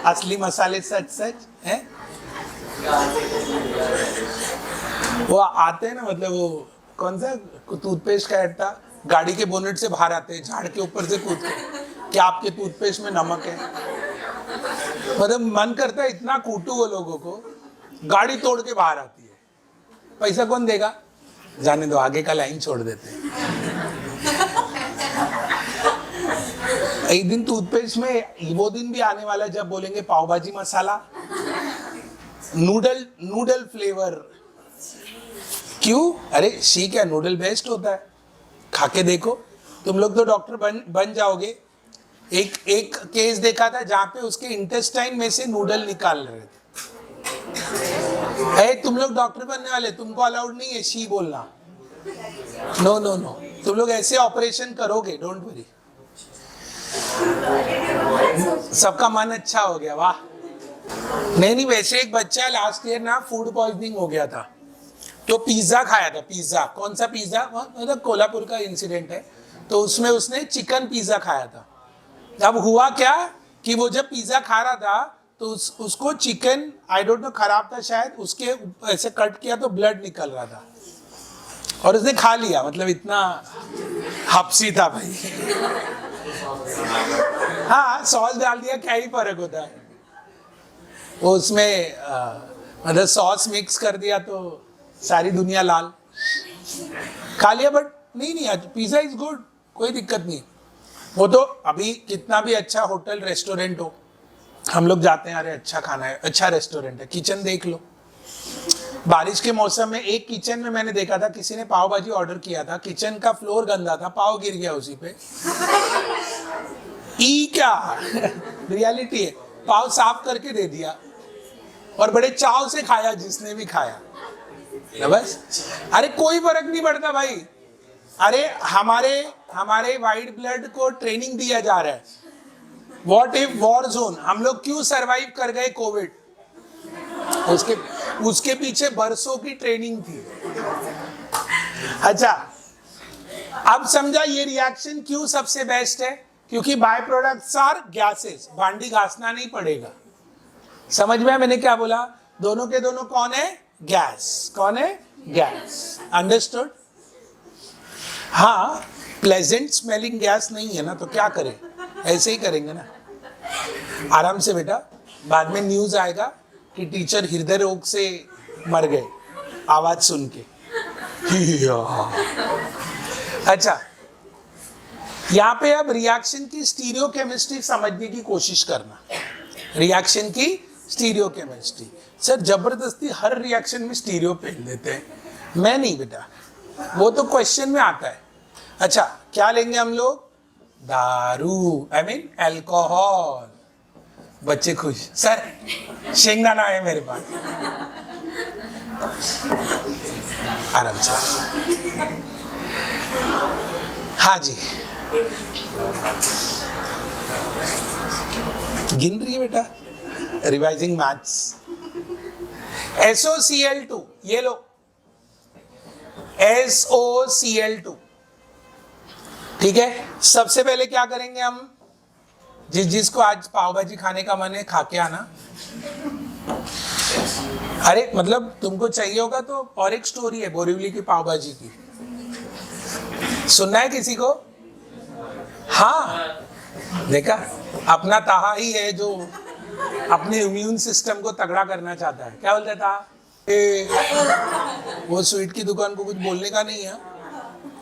असली मसाले सच है। वो आते हैं ना, मतलब वो कौन सा टूथपेस्ट का ऐड था, गाड़ी के बोनेट से बाहर आते हैं झाड़ के ऊपर से कूद के, क्या आपके टूथपेस्ट में नमक है? मतलब मन करता है इतना कूटू वो लोगों को, गाड़ी तोड़ के बाहर आती है। पैसा कौन देगा? जाने दो, आगे का लाइन छोड़ देते हैं। एक दिन टूथपेस्ट में वो दिन भी आने वाला है जब बोलेंगे पाव भाजी मसाला, नूडल फ्लेवर। क्यों? अरे शी क्या नूडल बेस्ट होता है, खा के देखो। तुम लोग तो डॉक्टर बन जाओगे। एक केस देखा था जहां पे उसके इंटेस्टाइन में से नूडल निकाल रहे थे। तुम लोग डॉक्टर बनने वाले, तुमको अलाउड नहीं है शी बोलना। नो, तुम लोग ऐसे ऑपरेशन करोगे, डोंट वरी। सबका मन अच्छा हो गया, वाह। नहीं वैसे एक बच्चा लास्ट ईयर ना फूड पॉइजनिंग हो गया था, तो पिज्जा खाया था। पिज्जा कौन सा पिज्जा? मतलब कोल्हापुर का इंसिडेंट है। तो उसमें उसने चिकन पिज्जा खाया था। अब हुआ क्या कि वो जब पिज्जा खा रहा था तो उसको चिकन आई डोंट नो खराब था शायद, उसके ऐसे कट किया तो ब्लड निकल रहा था और उसने खा लिया, मतलब इतना हपसी था भाई। हाँ सॉस डाल दिया, क्या ही फर्क होता है, वो उसमें मतलब सॉस मिक्स कर दिया तो सारी दुनिया लाल, खा लिया। बट नहीं पिज्जा इज गुड, कोई दिक्कत नहीं। वो तो अभी कितना भी अच्छा होटल रेस्टोरेंट हो, हम लोग जाते हैं, अरे अच्छा खाना है, अच्छा रेस्टोरेंट है, किचन देख लो। बारिश के मौसम में एक किचन में मैंने देखा था, किसी ने पाव भाजी ऑर्डर किया था, किचन का फ्लोर गंदा था, पाव गिर गया उसी पे। ई क्या रियलिटी है, पाव साफ करके दे दिया और बड़े चाव से खाया जिसने भी खाया ना, बस। अरे कोई फर्क नहीं पड़ता भाई, अरे हमारे वाइट ब्लड को ट्रेनिंग दिया जा रहा है। व्हाट इफ वॉर जोन, हम लोग क्यों सरवाइव कर गए कोविड, उसके पीछे बरसों की ट्रेनिंग थी। अच्छा अब समझा ये रिएक्शन क्यों सबसे बेस्ट है, क्योंकि बाय प्रोडक्ट्स आर गैसेस, भांडी घासना नहीं पड़ेगा। समझ में मैंने क्या बोला, दोनों के दोनों कौन है, गैस, कौन है, गैस, अंडरस्टूड। हाँ प्लेजेंट स्मेलिंग गैस नहीं है ना, तो क्या करें, ऐसे ही करेंगे ना, आराम से बेटा। बाद में न्यूज आएगा कि टीचर हृदय रोग से मर गए आवाज सुन के। अच्छा यहाँ पे अब रिएक्शन की स्टीरियोकेमिस्ट्री समझने की कोशिश करना। रिएक्शन की स्टीरियोकेमिस्ट्री, सर जबरदस्ती हर रिएक्शन में स्टीरियो पहन देते हैं, मैं नहीं बेटा, वो तो क्वेश्चन में आता है। अच्छा क्या लेंगे हम लोग, दारू, आई मीन अल्कोहल। बच्चे खुश, सर शेंगदाना है मेरे पास, आराम से। हाँ जी गिन रही है बेटा, रिवाइजिंग मैथ्स। SOCl2 ये लो, SOCl2, ठीक है। सबसे पहले क्या करेंगे हम, जिसको आज पाव भाजी खाने का मन है खा के आना। अरे मतलब तुमको चाहिए होगा तो और एक स्टोरी है बोरीवली की पाव भाजी की, सुनना है किसी को? हाँ देखा, अपना ताहा ही है जो अपने इम्यून सिस्टम को तगड़ा करना चाहता है। क्या बोलता था, वो स्वीट की दुकान को कुछ बोलने का नहीं है,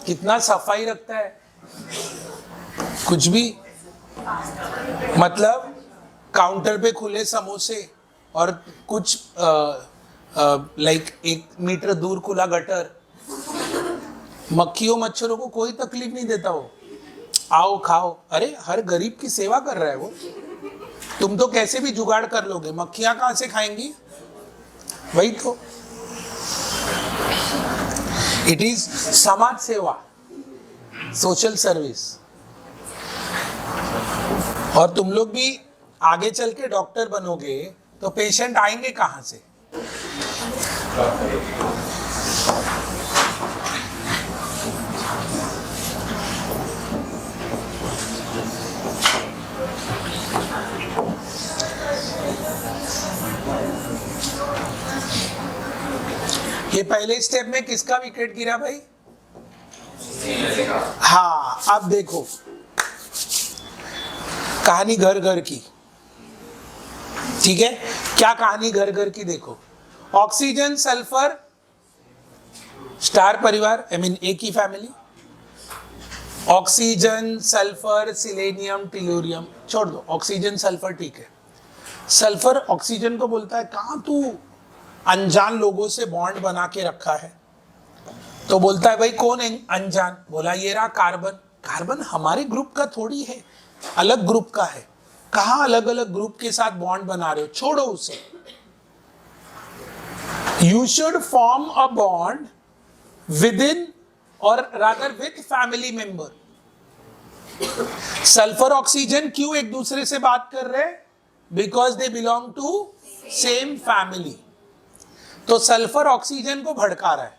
कितना सफाई रखता है, कुछ भी मतलब काउंटर पे खुले समोसे और कुछ लाइक 1 मीटर दूर खुला गटर, मक्खियों मच्छरों को कोई तकलीफ नहीं देता वो, आओ खाओ। अरे हर गरीब की सेवा कर रहा है वो, तुम तो कैसे भी जुगाड़ कर लोगे, मक्खियां कहां से खाएंगी, वही तो। इट इज समाज सेवा, सोशल सर्विस। और तुम लोग भी आगे चल के डॉक्टर बनोगे तो पेशेंट आएंगे कहां से? ये पहले स्टेप में किसका विकेट गिरा भाई? हाँ अब देखो कहानी घर घर की, ठीक है। क्या कहानी घर घर की, देखो ऑक्सीजन सल्फर स्टार परिवार, आई मीन एक ही family, oxygen sulphur selenium tellurium, छोड़ दो ऑक्सीजन सल्फर, ठीक है। सल्फर ऑक्सीजन को बोलता है कहां तू अनजान लोगों से बॉन्ड बना के रखा है, तो बोलता है भाई कौन है अनजान, बोला ये रहा कार्बन। कार्बन हमारे ग्रुप का थोड़ी है, अलग ग्रुप का है। कहां अलग अलग ग्रुप के साथ बॉन्ड बना रहे हो, छोड़ो उसे। You should form a bond within or rather with family member. Sulphur oxygen क्यों एक दूसरे से बात कर रहे हैं? Because they belong to same family. तो सल्फर ऑक्सीजन को भड़का रहा है,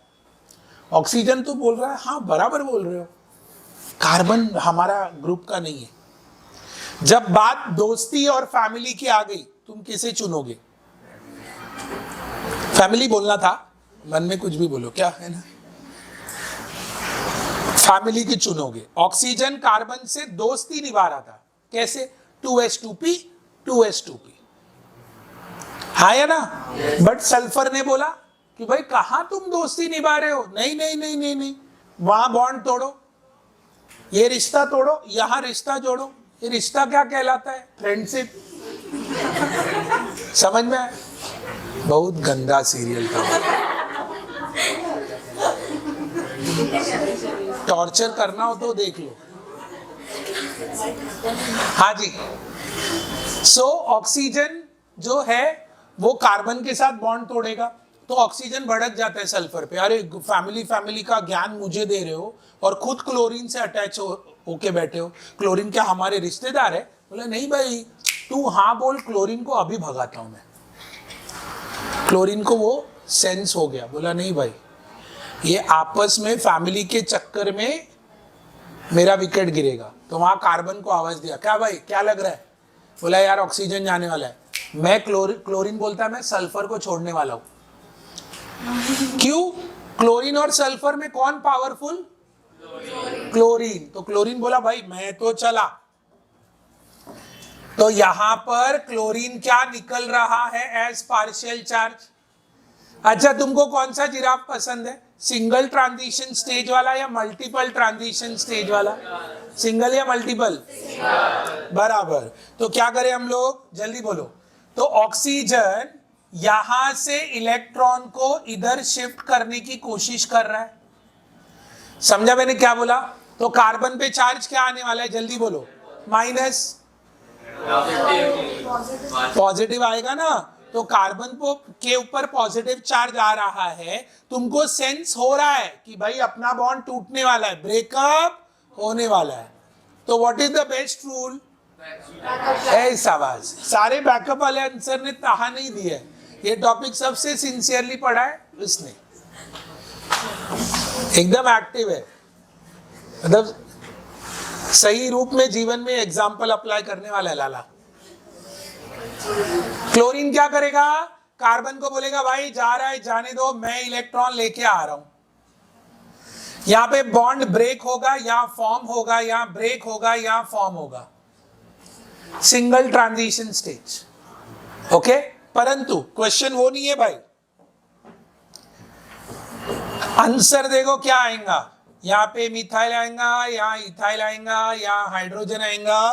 ऑक्सीजन तो बोल रहा है हाँ बराबर बोल रहे हो, कार्बन हमारा ग्रुप का नहीं है। जब बात दोस्ती और फैमिली की आ गई तुम किसे चुनोगे? फैमिली बोलना था, मन में कुछ भी बोलो, क्या है ना, फैमिली की चुनोगे। ऑक्सीजन कार्बन से दोस्ती निभा रहा था, कैसे? 2s2p 2s2p, है ना? बट सल्फर ने बोला कि भाई कहां तुम दोस्ती निभा रहे हो, नहीं नहीं नहीं नहीं नहीं, वहां बॉन्ड तोड़ो, ये रिश्ता तोड़ो, यहां रिश्ता जोड़ो। ये रिश्ता क्या कहलाता है? फ्रेंडशिप। समझ में आया? बहुत गंदा सीरियल था, टॉर्चर करना हो तो देख लो। हाँ जी, सो ऑक्सीजन जो है वो कार्बन के साथ बॉन्ड तोड़ेगा तो ऑक्सीजन भड़क जाता है सल्फर पे। अरे फैमिली का ज्ञान मुझे दे रहे हो और खुद क्लोरीन से अटैच होके बैठे हो। क्लोरीन क्या हमारे रिश्तेदार है? बोले नहीं भाई, तू हाँ बोल, क्लोरीन को अभी भगाता हूं मैं। क्लोरीन को वो सेंस हो गया, बोला नहीं भाई, ये आपस में फैमिली के चक्कर में मेरा विकेट गिरेगा। तो वहां कार्बन को आवाज दिया, क्या भाई क्या लग रहा है? बोला यार ऑक्सीजन जाने वाला है। मैं क्लोरीन बोलता है मैं सल्फर को छोड़ने वाला हूं। क्यों? क्लोरीन और सल्फर में कौन पावरफुल? क्लोरीन। तो क्लोरीन बोला भाई मैं तो चला। तो यहां पर क्लोरीन क्या निकल रहा है एज पार्शियल चार्ज। अच्छा, तुमको कौन सा जिराफ पसंद है? सिंगल ट्रांजिशन स्टेज वाला या मल्टीपल ट्रांजिशन स्टेज वाला? सिंगल या मल्टीपल? बराबर। तो क्या करें हम लोग, जल्दी बोलो। तो ऑक्सीजन यहां से इलेक्ट्रॉन को इधर शिफ्ट करने की कोशिश कर रहा है। समझा मैंने क्या बोला? तो कार्बन पे चार्ज क्या आने वाला है, जल्दी बोलो। माइनस। पॉजिटिव आएगा ना। तो कार्बन के ऊपर पॉजिटिव चार्ज आ रहा है, तुमको सेंस हो रहा है कि भाई अपना बॉन्ड टूटने वाला है, ब्रेकअप होने वाला है। तो what is the best rule? शाबाश, सारे बैकअप वाले आंसर ने तहा नहीं दिया है। ये टॉपिक सबसे सिंसियरली पढ़ा है इसने, एकदम एक्टिव है, मतलब सही रूप में जीवन में एग्जाम्पल अप्लाई करने वाला है लाला। क्लोरीन क्या करेगा? कार्बन को बोलेगा भाई जा रहा है जाने दो, मैं इलेक्ट्रॉन लेके आ रहा हूं। यहां पे बॉन्ड ब्रेक होगा, यहां फॉर्म होगा, यहां ब्रेक होगा, यहां फॉर्म होगा। Single transition stage. ओके, परंतु क्वेश्चन वो नहीं है भाई। आंसर देखो क्या आएगा। यहाँ पे मिथाइल आएगा, यहाँ इथाइल आएगा, यहाँ हाइड्रोजन आएगा,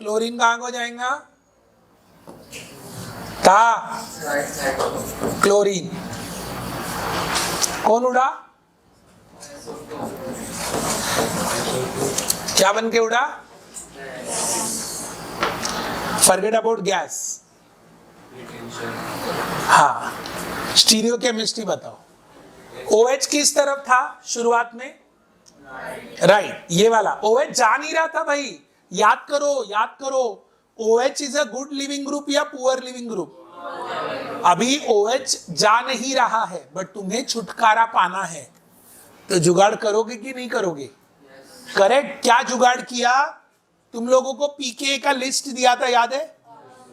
क्लोरीन कहां को जाएगा? था क्लोरीन। कौन उड़ा? क्या बन के उड़ा? Forget about gas. हाँ, स्टीरियो केमिस्ट्री बताओ। OH किस तरफ था शुरुआत में? राइट, ये वाला OH जा नहीं रहा था भाई। याद करो याद करो, OH is a good leaving group या पुअर लिविंग ग्रुप? अभी OH जा नहीं रहा है, बट तुम्हें छुटकारा पाना है, तो जुगाड़ करोगे कि नहीं करोगे? करेक्ट। क्या जुगाड़ किया? तुम लोगों को पीके का लिस्ट दिया था, याद है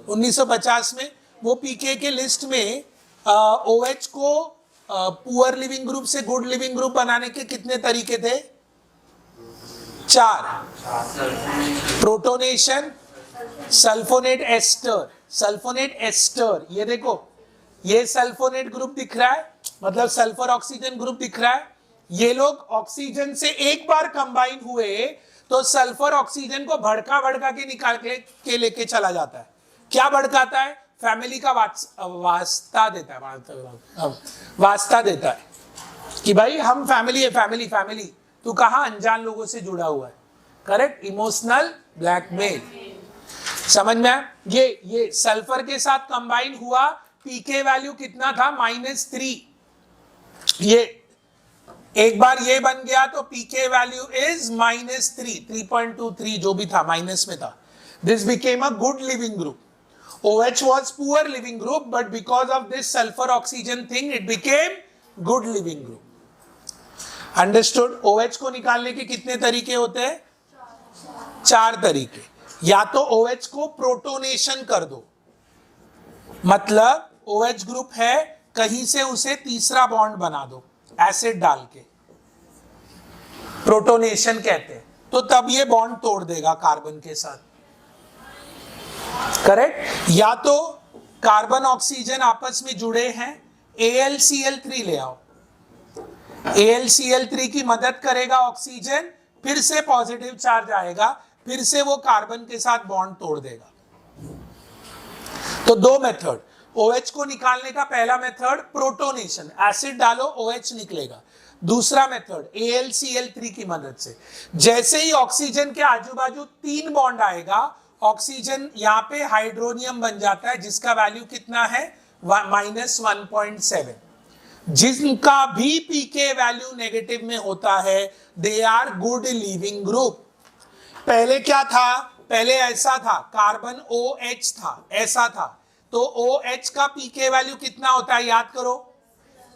1950 में? वो पीके के लिस्ट में OH को पुअर लिविंग ग्रुप से गुड लिविंग ग्रुप बनाने के कितने तरीके थे? 4। Protonation, sulphonate ester. Sulphonate ester, ये देखो, ये सल्फोनेट ग्रुप दिख रहा है, मतलब सल्फर ऑक्सीजन ग्रुप दिख रहा है। ये लोग ऑक्सीजन से एक बार कंबाइन हुए तो सल्फर ऑक्सीजन को भड़का भड़का के निकाल के लेके चला जाता है। क्या भड़काता है? फैमिली का वास्ता देता है, वास्ता देता है कि भाई हम फैमिली है, फैमिली फैमिली। तू कहां अनजान लोगों से जुड़ा हुआ है। Correct, emotional blackmail. समझ में? ये सल्फर के साथ कंबाइन हुआ, पीके वैल्यू कितना था? -3। ये एक बार ये बन गया तो पीके वैल्यू इज -3, 3.23 जो भी था माइनस में था। This became a good leaving group. OH was poor living group, but because of this sulfur oxygen thing, it became good living group. Understood? OH को निकालने के कितने तरीके होते हैं? 4 तरीके। या तो OH को प्रोटोनेशन कर दो, मतलब OH ग्रुप है, कहीं से उसे तीसरा बॉन्ड बना दो एसिड डाल के, प्रोटोनेशन कहते हैं, तो तब ये बॉन्ड तोड़ देगा कार्बन के साथ, करेक्ट। या तो कार्बन ऑक्सीजन आपस में जुड़े हैं, AlCl3 ले आओ, AlCl3 की मदद करेगा ऑक्सीजन, फिर से पॉजिटिव चार्ज आएगा, फिर से वो कार्बन के साथ बॉन्ड तोड़ देगा। तो दो मेथड, OH को निकालने का पहला मेथड प्रोटोनेशन, एसिड डालो OH निकलेगा। दूसरा मेथड AlCl3 की मदद से, जैसे ही ऑक्सीजन के आजू बाजू 3 बॉन्ड आएगा, ऑक्सीजन यहाँ पे हाइड्रोनियम बन जाता है, जिसका वैल्यू कितना है -1.7। जिनका भी पीके वैल्यू नेगेटिव में होता है, they are good leaving group. पहले क्या था, पहले ऐसा था, कार्बन OH था, ऐसा था, तो OH का पीके वैल्यू कितना होता है याद करो,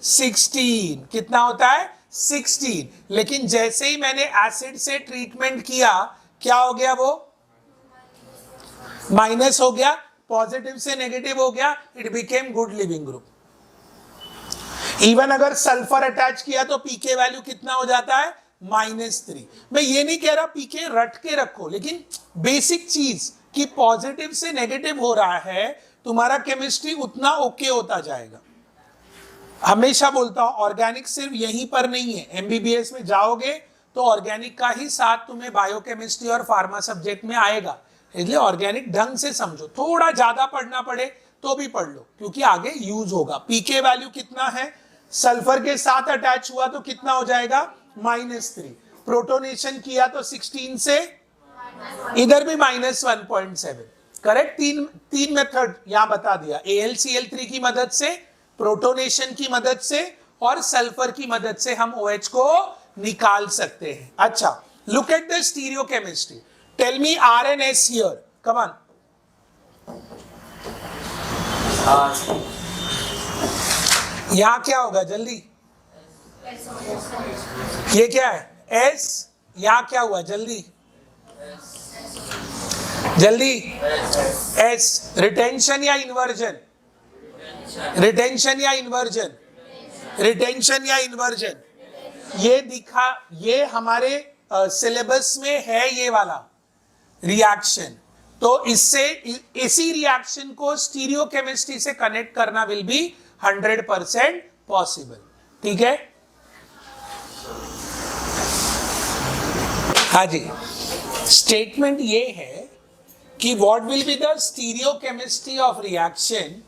16। कितना होता है 16। लेकिन जैसे ही मैंने एसिड से ट्रीटमेंट किया, क्या हो गया, वो माइनस हो गया, पॉजिटिव से नेगेटिव हो गया, it became good leaving group. Even अगर सल्फर अटैच किया तो पीके वैल्यू कितना हो जाता है -3। मैं ये नहीं कह रहा पीके रट के रखो, लेकिन बेसिक चीज कि पॉजिटिव से नेगेटिव हो रहा है, तुम्हारा केमिस्ट्री उतना ओके होता जाएगा। हमेशा बोलता हूं ऑर्गेनिक सिर्फ यहीं पर नहीं है, MBBS में जाओगे तो ऑर्गेनिक का ही साथ तुम्हें बायोकेमिस्ट्री और फार्मा सब्जेक्ट में आएगा, इसलिए ऑर्गेनिक ढंग से समझो। थोड़ा ज्यादा पढ़ना पड़े तो भी पढ़ लो, क्योंकि आगे यूज होगा। पीके वैल्यू कितना है, सल्फर के साथ अटैच हुआ तो कितना हो जाएगा -3, प्रोटोनेशन किया तो 16 से इधर भी -1.7, करेक्ट। तीन मेथड यहां बता दिया, AlCl3 की मदद से, प्रोटोनेशन की मदद से और सल्फर की मदद से हम OH को निकाल सकते हैं। अच्छा, look at the stereochemistry, tell me RNS here, come on. यहां क्या होगा जल्दी, ये क्या है S, यहां क्या हुआ जल्दी जल्दी, S रिटेंशन या इन्वर्जन, रिटेंशन या इन्वर्जन, रिटेंशन या इन्वर्जन, ये दिखा, ये हमारे सिलेबस में है ये वाला रिएक्शन। तो इससे इसी रिएक्शन को स्टीरियोकेमिस्ट्री से कनेक्ट करना विल बी 100% पॉसिबल, ठीक है। हाँ जी, स्टेटमेंट ये है कि what will be the stereochemistry of reaction,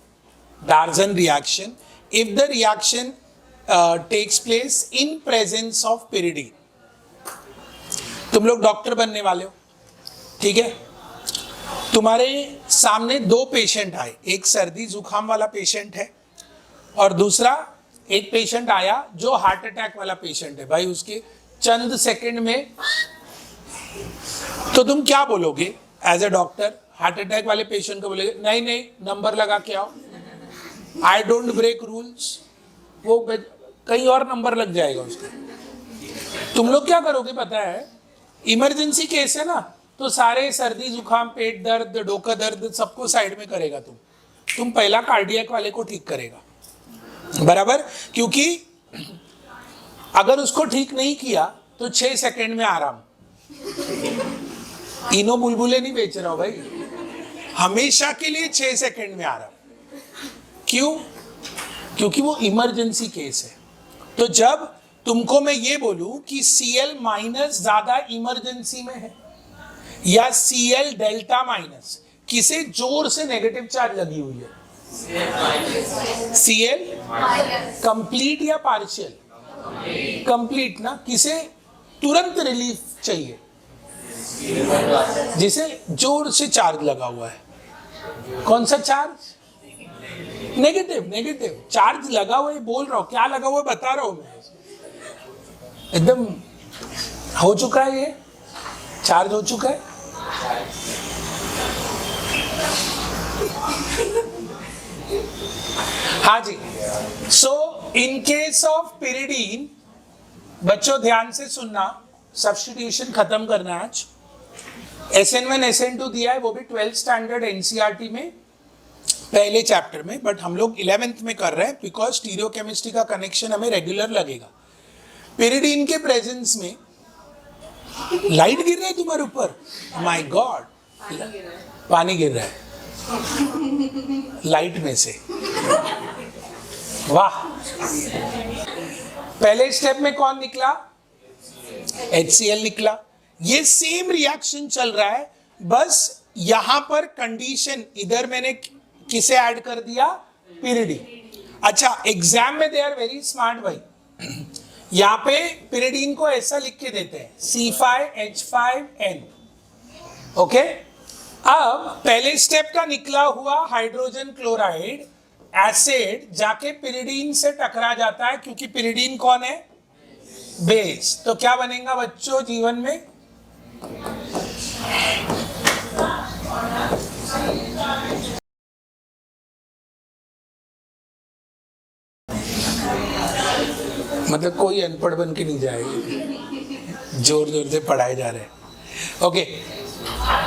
Darzens reaction, if the reaction takes place in presence of pyridine। तुम लोग डॉक्टर बनने वाले हो, ठीक है। तुम्हारे सामने 2 पेशेंट आए, एक सर्दी जुकाम वाला पेशेंट है और दूसरा एक पेशेंट आया जो हार्ट अटैक वाला पेशेंट है। भाई उसके चंद सेकंड में, तो तुम क्या बोलोगे as a doctor, heart attack वाले पेशेंट को बोलोगे नहीं नहीं नंबर लगा के आओ, आई डोंट ब्रेक रूल्स, वो कहीं और नंबर लग जाएगा उसका। तुम लोग क्या करोगे पता है, इमरजेंसी केस है ना, तो सारे सर्दी जुकाम पेट दर्द डोका दर्द सबको साइड में करेगा, तुम पहला कार्डियक वाले को ठीक करेगा, बराबर। क्योंकि अगर उसको ठीक नहीं किया तो 6 सेकंड में आराम। इनो बुलबुले नहीं बेच रहा हूं भाई, हमेशा के लिए 6 सेकंड में आराम। क्यों? क्योंकि वो इमरजेंसी केस है। तो जब तुमको मैं ये बोलूं कि Cl- ज्यादा इमरजेंसी में है या Cl डेल्टा माइनस, किसे जोर से नेगेटिव चार्ज लगी हुई है, Cl कंप्लीट या पार्शियल, कंप्लीट ना, किसे तुरंत रिलीफ चाहिए, जिसे जोर से चार्ज लगा हुआ है। कौन सा चार्ज? नेगेटिव, नेगेटिव चार्ज लगा हुआ है, बोल रहा हूं क्या लगा हुआ है बता रहा हूं मैं, एकदम हो चुका है, ये चार्ज हो चुका है। हाँ जी, सो इन केस ऑफ pyridine, बच्चों ध्यान से सुनना, सब्स्टिट्यूशन खत्म करना आज। SN1 SN2 दिया है, वो भी 12th स्टैंडर्ड NCERT में। पहले चैप्टर में, बट हम लोग 11th में कर रहे हैं बिकॉज स्टीरियोकेमिस्ट्री का कनेक्शन हमें रेगुलर लगेगा। पिरिडीन के प्रेजेंस में लाइट गिर रहा है तुम्हारे ऊपर, माय गॉड, पानी गिर रहा है लाइट में से, वाह। पहले स्टेप में कौन निकला? HCl निकला। ये सेम रिएक्शन चल रहा है, बस यहां पर कंडीशन इधर मैंने किसे ऐड कर दिया? पिरिडीन। अच्छा, एग्जाम में दे आर वेरी स्मार्ट भाई, यहां पे पिरिडीन को ऐसा लिख के देते हैं C5H5N, ओके। अब पहले स्टेप का निकला हुआ हाइड्रोजन क्लोराइड एसिड जाके पिरिडीन से टकरा जाता है, क्योंकि पिरिडीन कौन है? बेस। तो क्या बनेगा बच्चों जीवन में? मतलब कोई अनपढ़ बन के नहीं जाएगा, जोर जोर से पढ़ाए जा रहे हैं, ओके।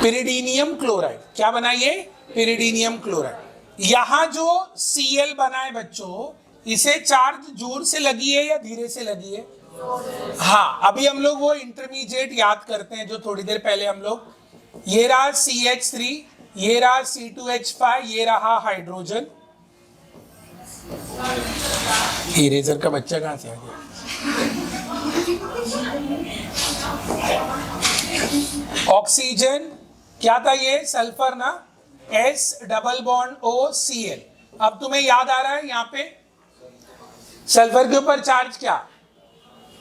पिरिडीनियम क्लोराइड क्या बना? ये पिरिडीनियम क्लोराइड। यहां जो Cl बना है बच्चों, इसे चार्ज जोर से लगी है या धीरे से लगी है? हाँ, अभी हम लोग वो इंटरमीडिएट याद करते हैं जो थोड़ी देर पहले हम लोग, ये रहा CH3, ये रहा C2H5, ये रहा हाइड्रोजन। इरेजर का बच्चा कहां से आ गया? ऑक्सीजन क्या था? ये सल्फर ना, S डबल बॉन्ड OCl। अब तुम्हें याद आ रहा है यहाँ पे सल्फर के ऊपर चार्ज क्या?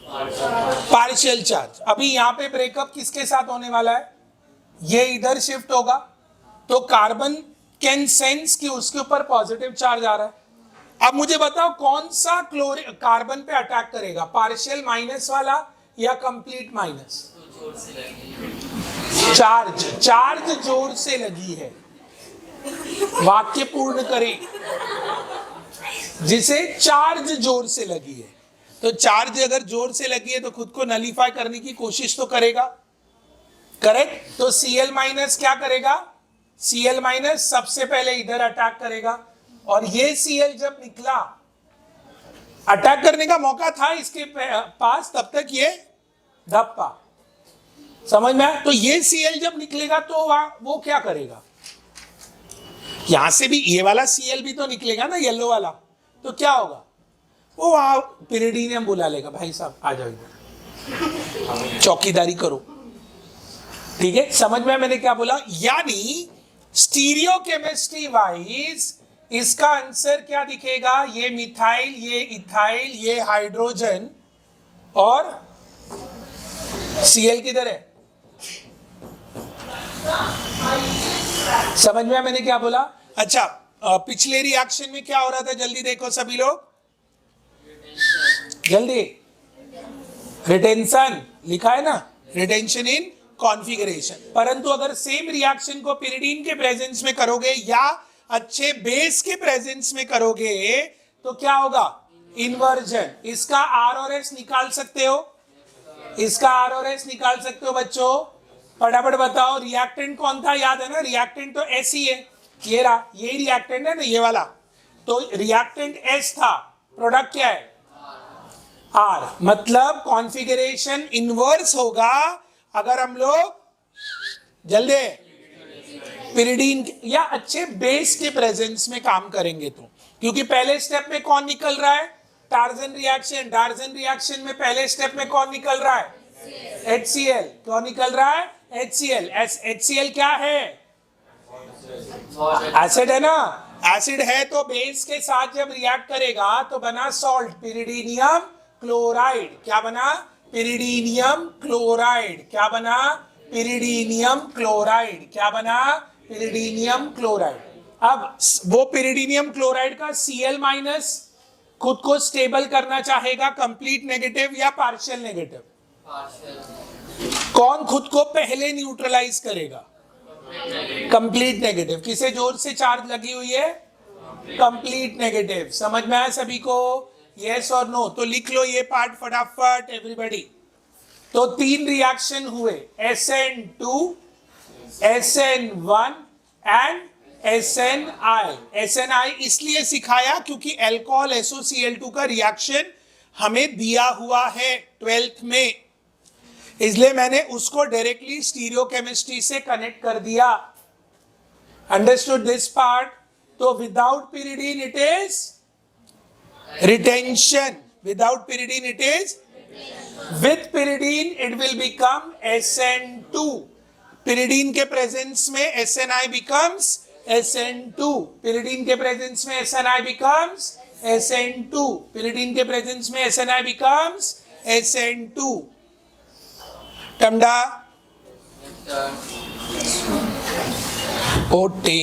Partial charge. अभी यहाँ पे ब्रेकअप किसके साथ होने वाला है? ये इधर शिफ्ट होगा, तो कार्बन कैन सेंस कि उसके ऊपर पॉजिटिव चार्ज आ रहा है। अब मुझे बताओ कौन सा कार्बन पे अटैक करेगा, पार्शियल माइनस वाला या कंप्लीट माइनस? चार्ज जोर से लगी है। वाक्य पूर्ण करें, जिसे चार्ज जोर से लगी है। तो चार्ज अगर जोर से लगी है तो खुद को नलीफाई करने की कोशिश तो करेगा, करेक्ट। तो Cl माइनस क्या करेगा? Cl माइनस सबसे पहले इधर अटैक करेगा, और ये Cl जब निकला, अटैक करने का मौका था इसके पास, तब तक ये धप्पा, समझ में आया? तो ये Cl जब निकलेगा तो वो क्या करेगा? यहां से भी ये वाला Cl भी तो निकलेगा ना, येलो वाला, तो क्या होगा? वो वहां पिरिडीनियम बुला लेगा, भाई साहब आ जाओ इधर, चौकीदारी करो, ठीक है? समझ में मैंने क्या बोला? यानी स्टीरियो केमिस्ट्री वाइज इसका आंसर क्या दिखेगा? ये मिथाइल, ये इथाइल, ये हाइड्रोजन, और Cl किधर है? समझ में मैंने क्या बोला? अच्छा, पिछले रिएक्शन में क्या हो रहा था? जल्दी देखो सभी लोग, जल्दी। रिटेंशन लिखा है ना, रिटेंशन इन कॉन्फिगरेशन। परंतु अगर सेम रिएक्शन को पिरिडीन के प्रेजेंस में करोगे या अच्छे बेस के प्रेजेंस में करोगे तो क्या होगा? इन्वर्जन। इसका R और S निकाल सकते हो, इसका R और S निकाल सकते हो बच्चों, फटाफट बताओ। रिएक्टेंट कौन था? याद है ना, रिएक्टेंट तो S ही है, ये रहा, ये रिएक्टेंट है ना, ये वाला। तो रिएक्टेंट S था, प्रोडक्ट क्या है? R। मतलब कॉन्फिगरेशन इनवर्स होगा अगर हम लोग जल्दी पिरिडीन या अच्छे बेस के प्रेजेंस में काम करेंगे तो। क्योंकि पहले स्टेप में कौन निकल रहा है? Torsion reaction. टार्जन रिएक्शन में पहले स्टेप में कौन निकल रहा है? HCl। कौन निकल रहा है? HCl। HCl क्या है? एसिड है ना, एसिड है तो बेस के साथ जब रिएक्ट करेगा तो बना सॉल्ट, पिरिडीनियम क्लोराइड। क्या बना? पिरिडीनियम क्लोराइड। क्या बना? पिरिडीनियम क्लोराइड। क्या बना? पिरिडीनियम क्लोराइड। अब वो पिरिडीनियम क्लोराइड का Cl माइनस खुद को स्टेबल करना चाहेगा, कंप्लीट नेगेटिव या पार्शियल नेगेटिव? कौन खुद को पहले न्यूट्रलाइज करेगा? Complete negative. किसे जोर से चार्ज लगी हुई है? Complete negative. समझ में आया सभी को? यस और नो? तो लिख लो ये पार्ट फटाफट एवरीबॉडी। तो 3 रिएक्शन हुए, SN2, SN1 एंड SNI इसलिए सिखाया क्योंकि अल्कोहल SOCl2 का रिएक्शन हमें दिया हुआ है 12th में, इसलिए मैंने उसको डायरेक्टली स्टीरियोकेमिस्ट्री से कनेक्ट कर दिया। Understood this part? तो without pyridine it is retention, without pyridine it is, with pyridine it will become SN2, pyridine के प्रेजेंस में SNI becomes SN2, pyridine के प्रेजेंस में SNI becomes SN2, pyridine के presence में SNI becomes SN2। टमडा ओटे